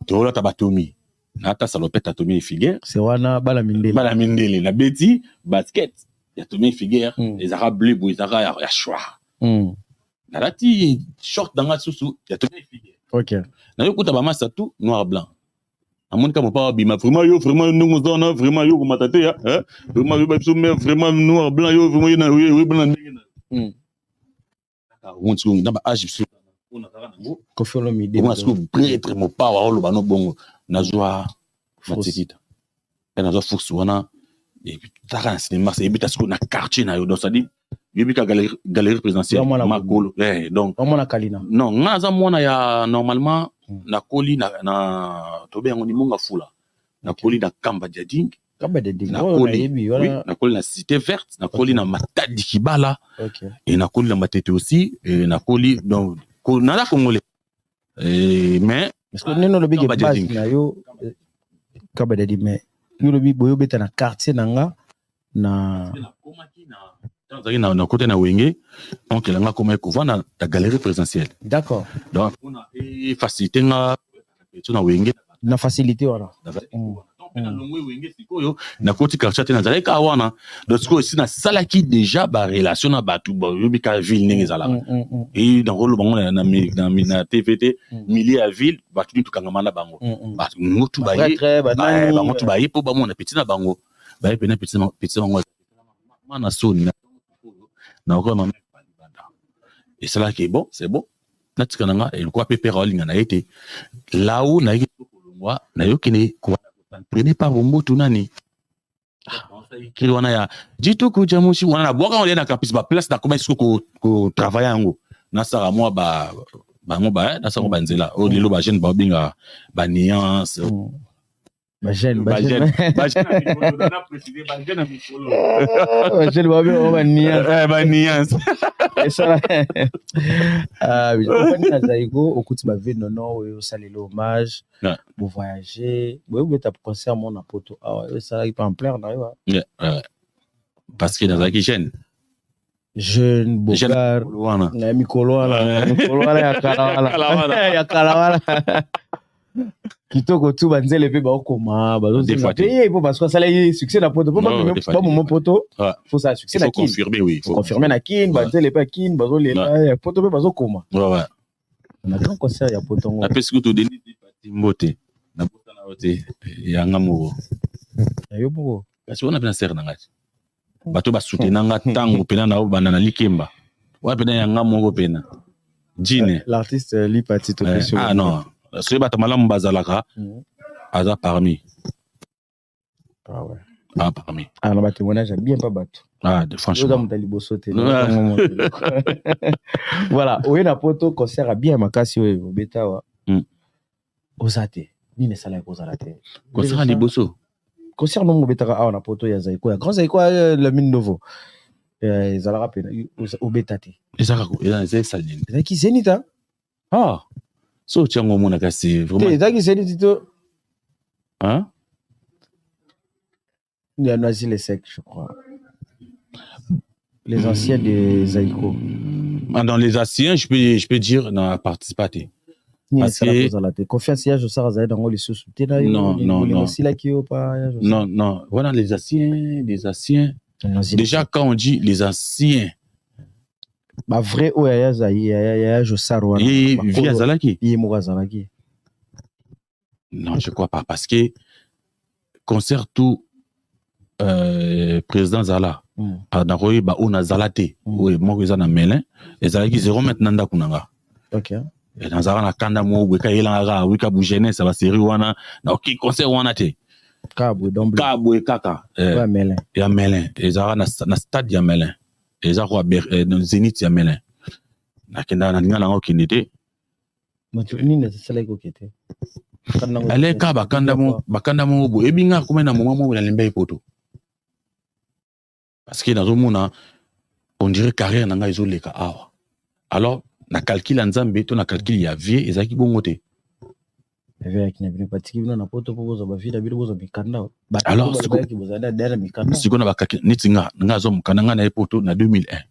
to la tabatomi nata salopette atomi figure c'est wana bala mindele na beti basket ya tomi figure les arabes bleu bo izara ya choix na lati short danga susu ya tomi figure OK na yokuta ba massa tout noir blanc amoni kama pa bima vraiment nous zona vraiment yo ko matate ya vraiment yo biso mais vraiment noir blanc yo vraiment yo blanc ndenge na on tsu na ba âge biso on a karana kofolo midi on a sku prêtre mo pa wa lo bano bongo na joie matikita et na joie force wana et puis ta cinéma c'est bita sku na quartier na yo donc ça dit yebika galerie présidentielle makolo donc on a kalina non ngaza mona ya normalement na koli na tobe yango ni monga fula na koli na kamba jading na koli oui na koli na cité verte na koli na matadi kibala et na koli na matete aussi et na koli donc na la congolais mais parce que neno lobi ke base na yo kamba jading mais yo lobi boyo beta na quartier nanga na côté na wenge donc il a comme couvert na la galerie présidentielle d'accord donc on a facilité na wenge na facilité voilà na longwe wenge sikoyo na côté quartier na zaleka wana donc sikoyo aussi na salaki déjà ba relation na batu ba yobika ville ndenge zala et dans rôle bango na TVT milieu à ville batu tu kangama na bango batu mutu ba mutu ba yepo ba mona petit na bango ba yepo na petit bango mana soni na encore ma et c'est là qui est bon c'est bon na tikananga et quoi pépère olinga na été là où na yiki kolongwa na yokine ko prenez pas bombo tunani kili wana ya jitu kuja mushi wana na boka on na campus ba place na comment est-ce ko travailler yango na sara moi ba ngo ba na sara ba nzela o lelo ba jeune ba binga ba nuance ba jeune ba nuance et ça on zaïgo au coup ba vie non au saluer hommage pour voyager vous êtes concert mon poto ça pas en plein là parce que dans la jeune bogar na mikolo ya kalawala kitoko tu banzele pe ba okoma bazozela po parce que ça l'a succès na poto pas moment poto faut ça succès na kin confirmer oui faut confirmer na kin banzele pe kin bazolela poto pe bazokoma ouais na grand concert ya poto ngo na pesiko to denis mbote na poto na ote ya ngamuro yo boko parce que on a bien serre na ngati bato ba soutenanga tango pena na bana na likemba wa pena ya ngamuro pena jine l'artiste li parti to ah non c'est pas malamu bazalaka aza parmi parmi na ba témoignage bien pas bato franchement voilà oye poto concert bien makasi oyo betawa osate ni ne sala ko zalate concert liboso concert no betaka awa na poto ya Zaiko ya grand Zaiko le mine nouveau zalaka pena obetate ezaka ko ezaka salini ezaki zenita so tiango mona kasi vraiment ezaki zenita to il y a Noisy les Secs je crois les anciens de Zaiko dans les anciens je peux dire na participaté parce que confiance ya Josara zaï dans les sous non aussi là qui pas non voilà les anciens déjà quand on dit les anciens ba vrai oya zaï ya Josara wana et via Zalaki Zalaki non je crois pas parce que concert tout président Zala na royi ba ona Zalate oui moko eza na Melin et Zalaki zéro maintenant ndakunanga OK et dans na kanda mo bweka yelanga wika bu jeunesse ba série wana na ok concert wana te kabwe domble kabwe kaka ya Melin et zara na stade ya Melin et zara kwa Zénith ya Melin na kenda na ngala ngo kinité Nini c'est là kokete. Ale ka bakanda mo bo ebinga kuma na moment mo na lembe poto. Parce que dans mona on dirait carrière nanga izoleka awa. Alors na calcul nzambe to na calcul ya vie ezaki bongo te. Avec na bino patiki bino na poto pozo ba vida bino bozo mikanda. Alors si kona ba nitinga nga zo mukanda na poto na 2001.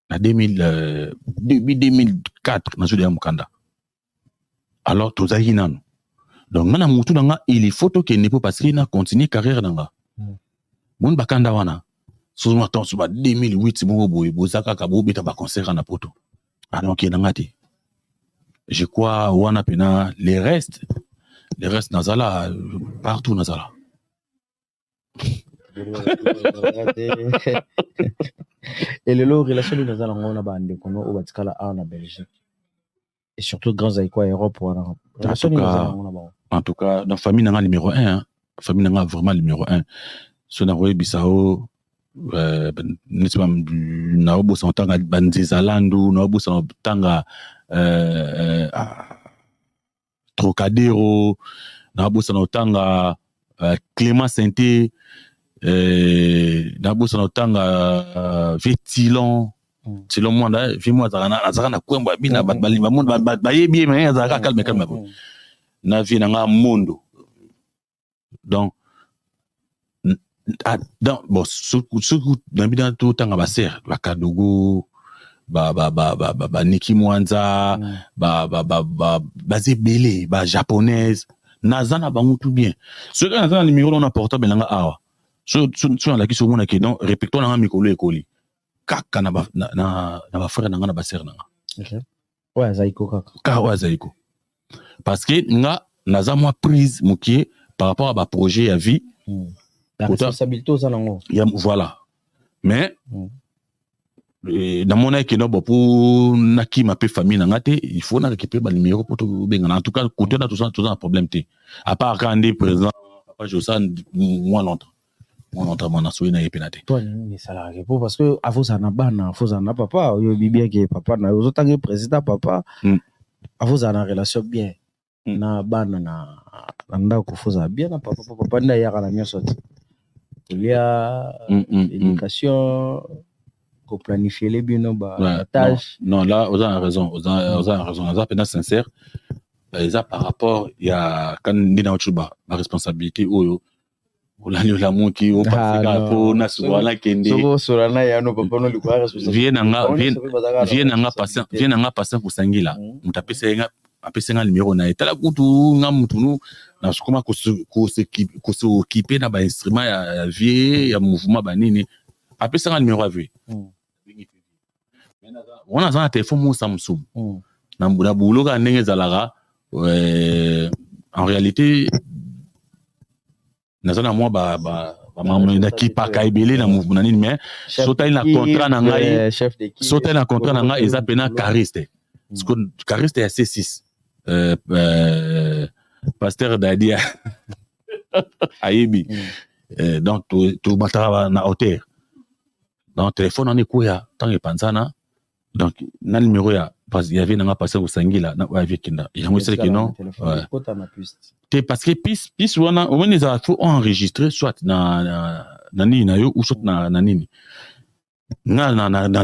Na 2004 na zo de mukanda. Alors tozaki nanu. Donc ngana mutu nanga il faut que ne peut parce qu'il na continuer carrière nanga. Mon bakanda wana. So matin sur 2008 mo boy bozaka ka bo beta ba concert na poto. Alors ki nanga te. Je crois wana pena les restes nazala partout nazala. Et le lot relation de nazala ngona bande kono o batikala en Belgique. Et surtout grâce à quoi Europe wana. En tout cas, dans famille nanga numéro 1 hein. Famille nanga vraiment numéro 1. So na roye bisao na obo santanga banzizalandu na obo santanga Trocadéro na obo santanga Clément Sainté na obo santanga Vétilon Tilon mwanda vimo azaka na kwemba bina balimba monde bayebi mais azaka calme na vie nanga mondo. Donc bon ce dans bina tout tanga ba ser ba Kadogo ba Niki Mwanza ba zebele ba japonaise nazana bango tout bien ce que nazana numéro on a portable nanga awa so la ki so mona ke donc répétons nanga mikolo ekoli kaka na ba frère nanga na ba sœur nanga. OK. Ouais zaiko kaka. Ka ouais zaiko. Parce que nga naza moi prise mukie par rapport à ba projet à vie. La responsabilité aux anango. Voilà. Mais dans mon équipe no pour naki ma famille nanga te il faut na récupérer ba numéro pour to benga en tout cas côté na tout ça un problème te. À part quand on est présent papa Josan moi longtemps. Mon entraînement na soina epinate. Toi ni salarié parce que avoza na bana avoza na papa yo bibia ke papa na yo tangi président papa avoza na relation bien na bana na ndako foza bien na papa nda yaka na nyoso. Il y a éducation ko planifier les bino ba tâche. Non là vous avez raison vous avez raison on est sincère ça par rapport il y a quand ndina ochuba ma responsabilité oyo olani la moki o pasika po na suwana kende so sorana ya no papa no likwa responsabilité viens nga patient kusangila mutapesa nga numéro na etala kutu nga mutunu na sukuma ko se occuper na ba instrument ya vie ya mouvement ba nini apesa nga numéro vie on a un téléphone mo Samsung na mbuna buloka ndenge zalaka en réalité nazana moi ba qui pas kaibele na mouvement nini mais sotali na contrat na ngai sotali na contrat na ngai eza pena cariste parce que cariste est C6 pasteur Dadia Ayebi donc tu batara na hauteur donc téléphone on est quoi tant que panzana donc na numéro ya parce qu'il y avait nanga passé au sangila na wa vikinda yango c'est que non parce que pis wana on les a faut enregistrer soit na nini na yo ou soit na nini na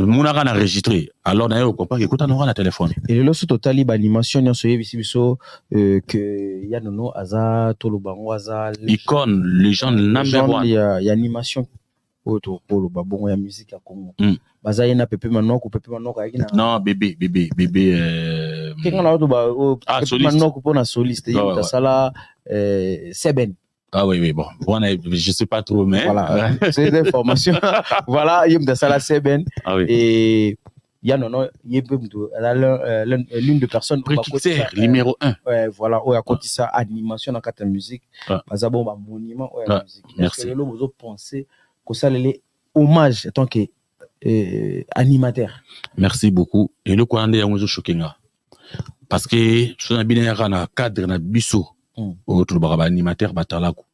munaka na enregistrer alors na yo comprend que kota na téléphone et le loso totali ba animation nyoso yebi biso que ya nono aza tolobango aza icône légende number 1 ya animation auto polo ba bongo ya musique ya Congo baza yena pepe manoko ayaki na non bébé kenga na auto ba pepe manoko pona soliste yita sala Seben. Ah oui bon je sais pas trop mais voilà c'est des informations voilà yimda sala Seben et ya nono yebe mtu l'une des personnes numéro 1 ouais voilà o ya kotisa animation na kata musique baza bon ba monument o ya musique merci le bozo penser que ça les hommage en tant que animateur. Merci beaucoup et le quoi ande yango chokinga parce que so na bina na cadre na biso autre ba animateur batalako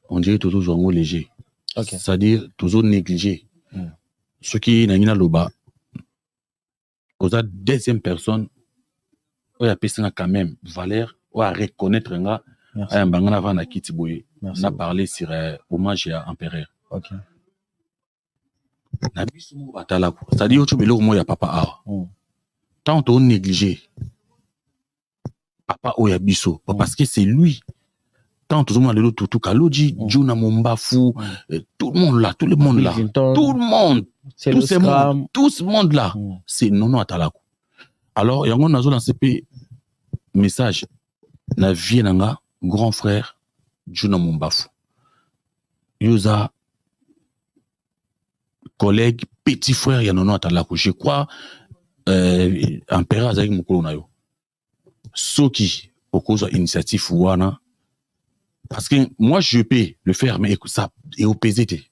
on dirait toujours en léger c'est-à-dire toujours négligé ce qui na ngina loba oza deuxième personne oyo apesanga quand même valeur oyo reconnaître nga ayamba nga na kiti boye na parler sur hommage à empereur. OK. Na biso mo batala ko c'est-à-dire ocho beloko mo ya papa awa tant on négligé papa oya biso parce que c'est lui tant tout le monde le tout Kalodji Juna Mombafu tout le monde là tout le monde là tout le monde tout ce monde là c'est Nono Atalako. Alors yango nazo dans CP message na vie nanga grand frère Juna Mombafu yoza collègue petit frère ya Nono Atalako. Je crois empereur azaki mokolo na yo soki okozwa initiative wana parce que moi je peux le faire mais ça et au PZT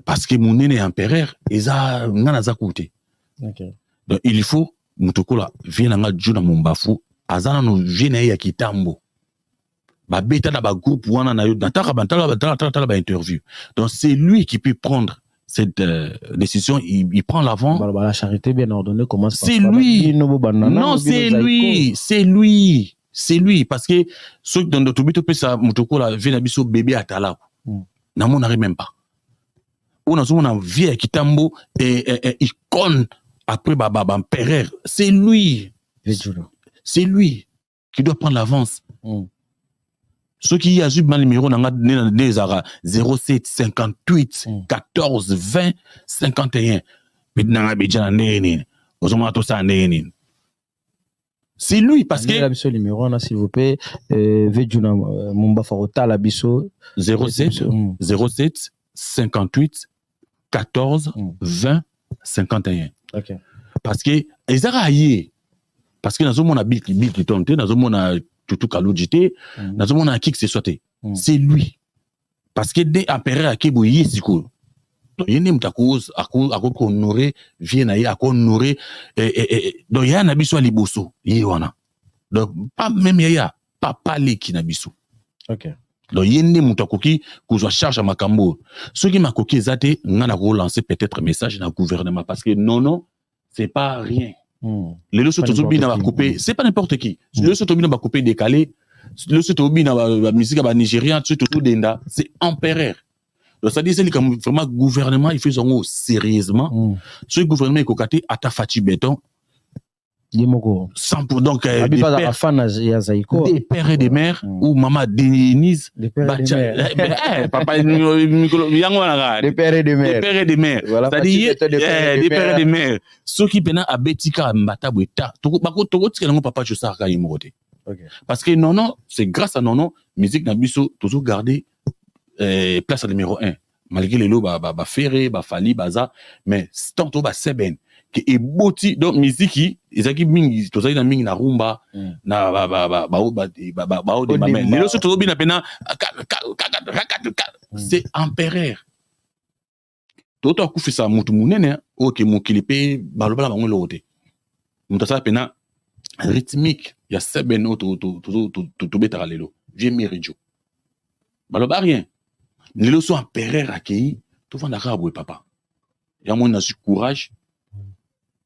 parce que mon nene empereur eza ngana za koute. OK. Donc il faut mutokola viena nga Juna Mombafu azana no viena ya kitambo ba beta da ba groupe wana na yo nataka bantala ba interview. Donc c'est lui qui peut prendre cette décision, il prend l'avant. La charité bien ordonnée commence par... C'est lui. Non, c'est lui. C'est lui. C'est lui. Parce que ceux qui dans notre but, ça, motoko la vie n'abisso bébé à tala. N'a mon arrive même pas. On a souvent vie à Kitambo et icône après baba empereur. C'est lui. C'est lui qui doit prendre l'avance. Ceux qui ont mal numéro dans les 07 58 14 20 51. C'est lui parce que ce numéro s'il vous plaît Vejuna Mumba Farota Labiso 07 58 14 20 51. OK. Parce que Ezaraïe parce que dans mon Bill qui tombe dans mon tout Kalodjité, dans ce monde à qui que ce soit, c'est lui. Parce que dès empereur à Keboyi, c'est cool. Donc, il y a une cause à honorer, vient à honorer, donc il y a un abisso à liboso, il y a. Donc, pas même il y a, pas les qui n'abisso. OK. Donc, il y a une moutakoki, que je charge à ma cambo. Ceux qui m'a coqué, zate, on a relancé peut-être un message dans le gouvernement, parce que non, c'est pas rien. Les leçons de coupé, c'est pas n'importe qui. Les leçons de coupé décalé, les leçons de musique à Nigérien, tout d'Enda, c'est empereur. Donc ça dit c'est comme vraiment gouvernement il fait son sérieusement. Ce gouvernement est cocaté à ta fati béton. Sans pour donc des pères et des mères ou maman Denise des pères et des mères papa des pères et des mères des pères et des mères c'est-à-dire des pères et des mères ceux qui pena à betika mbata bweta bako tika ngo papa je ça ka yimote parce que non c'est grâce à non musique na biso toujours garder place numéro 1 malgré les lots ba ferré ba fali baza mais tantôt ba seben et boti donc musique ezaki mingi tozali na mingi na rumba na de mamel lelo so tobi na pena c'est empereur toto akufisa mutu munene oke mokilipe baloba bango lote mutu sa pena rythmique ya seben to betara lelo vieux meridio baloba rien lelo so empereur akei to vanda rabwe papa ya mona su courage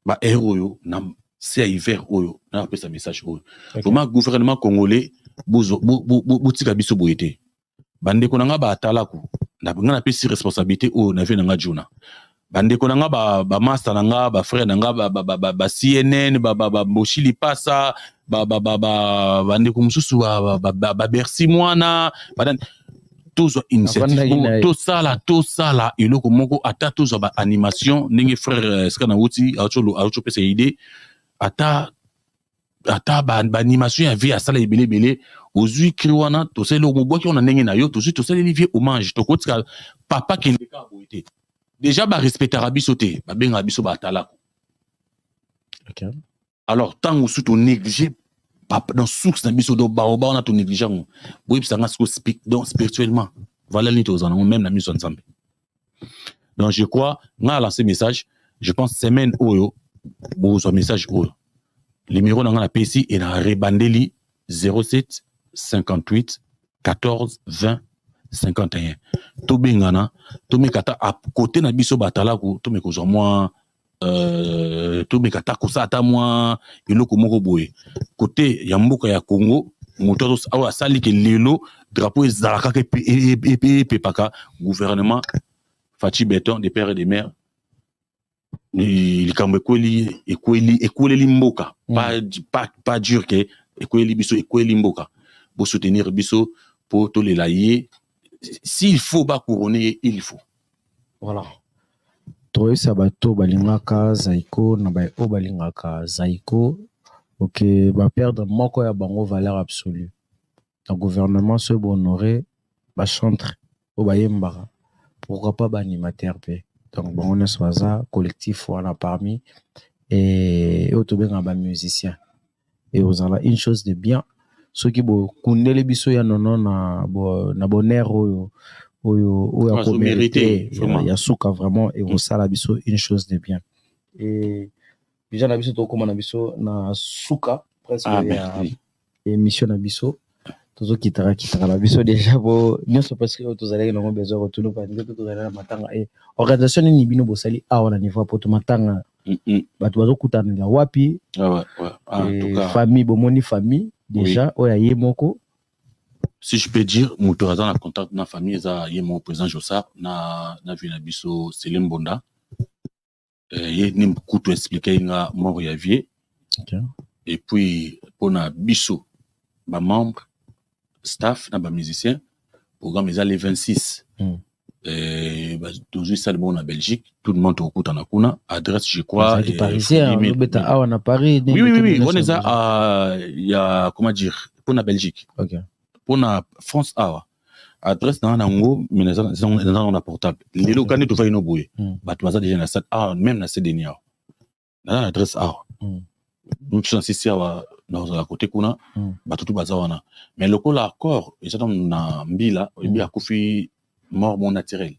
ba héros na c'est hiver oyo na appelle ça message oyo vraiment gouvernement congolais botika biso boyete bande ko nanga ba talako na ngana pesi responsabilité oyo na vie nanga Juna bande ko nanga ba master nanga ba frère nanga ba CNN ba Boshili Passa ba bande ko mususu ba Bercy mwana tous initiative tout ça là et le moko ata tous ba animation ningi frère skana wuti auto pesa idée ata ba animation ya vie à sala ebele ozui kriwana to selo moboki on a ndenge na yo to selo livier hommage to kotika papa qui ndeka boité déjà ba respecter abisoté ba benga biso ba talako. OK. Alors tant ou surtout négliger dans source na biso do baoba on a tout négligent oui ça nga speak donc spirituellement voilà ni tous en même na mission ensemble. Donc je crois nga lancé message je pense semaine oyo bo so message oyo numéro na nga na PC et na rebandeli 07 58 14 20 51 to bengana to mekata à côté na biso batala ko to meko zo moi to mekata kosa ata mwa eloko moko boye côté ya mboka ya Congo moto awa sali ke lelo drapeau ezalaka ke pepaka gouvernement Fachi Beton des pères et des mères likambo ekweli mboka pas dur que ekweli mboka pour soutenir biso pour tolela ye s'il faut ba couronner il faut voilà. Toyesa bato balingaka Zaiko na ba o balingaka Zaiko ok ba perdre moko ya bango valeur absolue. Le gouvernement se honorer ba chantre o bayembara pourquoi pas ba animateur pe. Donc bon on est soisa collectif on a parmi et autobenga ba musicien et aux ala une chose de bien ceux qui bo kundele biso ya nono na bonheur oyo a mérité ya souka vraiment et au sala biso une chose de bien et déjà na biso to comme na biso na souka presque ya émission na biso tozo kitara la biso déjà bo nyonso parce que tous allez na besoin retourner pas ngeto to na matanga et organisation ni bino bosali a na niveau poto matanga bato bazo kutana ya wapi en tout cas famille bomoni famille déjà oya yemoko. Si je peux dire, motoraza na contact na famille za yemo président Jossard na vina biso Selim Bonda. Ye ni kutu expliquer nga mort ya vie. Okay. Et puis pour na biso ba membre staff na ba musicien programme les 26. Bah toujours ça le bon en Belgique, tout le monde au na kuna adresse je crois parisien na Paris. Oui, on est à il y a comment dire pour na Belgique. OK. Pour la France adresse dans nango mais dans la portable les locaux tu vas inoboué bah tu vas déjà na ça même na CDNIA dans l'adresse nous sommes ici dans la côté kuna bah tout bazawana mais le col accord et ça na mbila et bien akufi mort mon naturel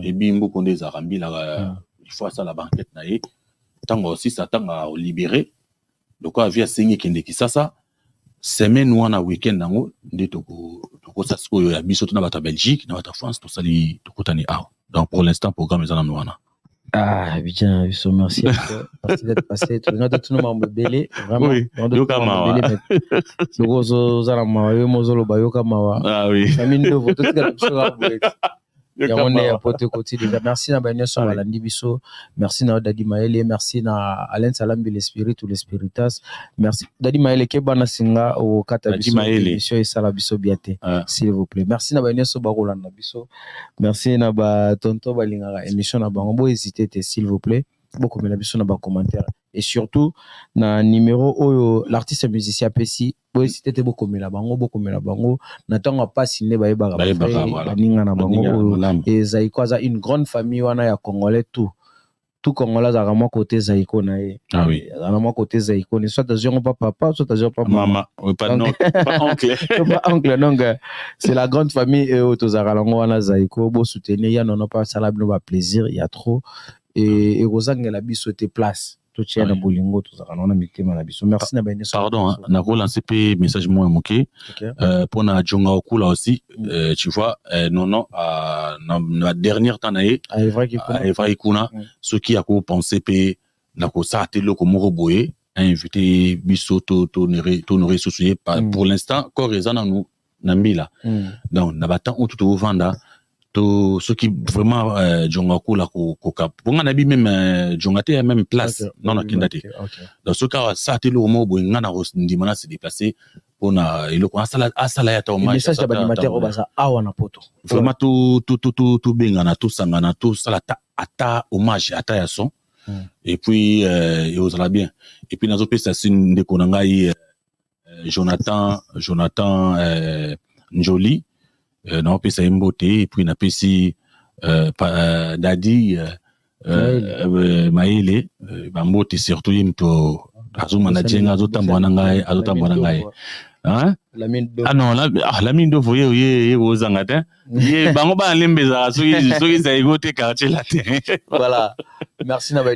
et bien beaucoup des arambila il faut ça la banquette na ye tango aussi ça tanga libéré le quoi via signé kende kisasa semaine wana weekend nango nde toko sasko ya biso tuna bata Belgique na bata France to sali tokutani donc pour l'instant programme ezana wana bien biso merci merci d'être passé tout nous mambo belé vraiment yoka mawa sokozo zala mawa yo mozolo bayoka mawa oui famille ndovo to tika biso ga ya on est à pote côté déjà merci na banya so balandi biso merci na Dadi Maele merci na Alain Salambi l'esprit ou l'espiritas merci Dadi Maele ke bana singa o kata biso émission et sala biso biate s'il vous plaît merci na banya so bakolanda biso merci na ba tonto balinga émission na bango bo hésiter s'il vous plaît beaucoup mais biso na ba commentaire et surtout na numéro oyo l'artiste musicien PC bo hésiter beaucoup mais la bango natanga pas signer ba yeba baninga na bango et Zaiko za une grande famille wana ya congolais tout congolais à moi côté Zaiko na à moi côté Zaiko ne soit d'ailleurs pas papa soit d'ailleurs pas maman pas non pas oncle pas oncle donc c'est la grande famille et autozarango wana Zaiko bo soutenir ya non pas ça la plaisir il y a trop et Rosangela biso te place tout tient na bolingo tout ça on a mitema na biso merci na bene pardon na relancer pe message moi moké pour na jonga okula aussi tu vois non la dernière temps na Evra Ikuna ce qui a ko penser pe na ko sa te loko moko boye invité biso to honorer soucier pour l'instant corps ezana nous na mbila donc na batan tout vanda to ceux qui vraiment jonga kula ko cap bonga na bi même jongate à même place non na kindate dans ce cas ça te le mo bo ngana ko ndimana se déplacer pour na iloko asala ya ta hommage message de animateur obaza awa na poto vraiment tout bengana tout sangana tout sala ata hommage ata ya son et puis et osala bien et puis nazo pesa sin de konanga Jonathan Njoli na pesa imbote et puis na pesi Dadi Maele bambote surtout yimto azuma na jenga azotambwa na ngai hein non la mine de voyer ye ozanga te ye bango ba lembeza soki za igote quartier latin voilà merci na ba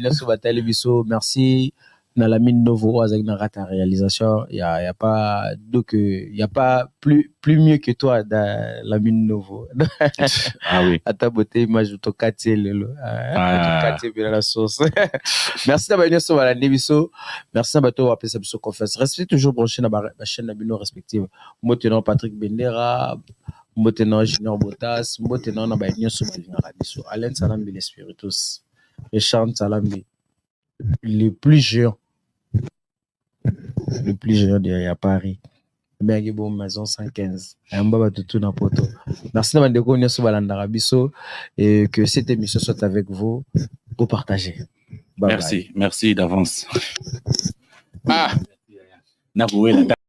biso merci dans la mine Novo avec dans rata réalisation il y a pas donc il y a pas plus mieux que toi dans la mine Novo. Ah oui. À ta beauté image de ton quartier quartier bien la sauce. Merci d'avoir venu sur la Nebiso. Merci d'avoir appelé ça sur confesse. Restez toujours branché dans la chaîne Nabino respective. Moi tenant Patrick Bendera, moi tenant Junior Botas, moi tenant na ba nyonso balingaka biso. Alain Salambi l'Espiritus. Richard Salambi le plus géant à Paris. Mais bon maison 115. Tout na poto. Merci d'avoir découvert sur Balandara Bisso et que cette émission soit avec vous pour partager. Bye merci, bye. Merci d'avance.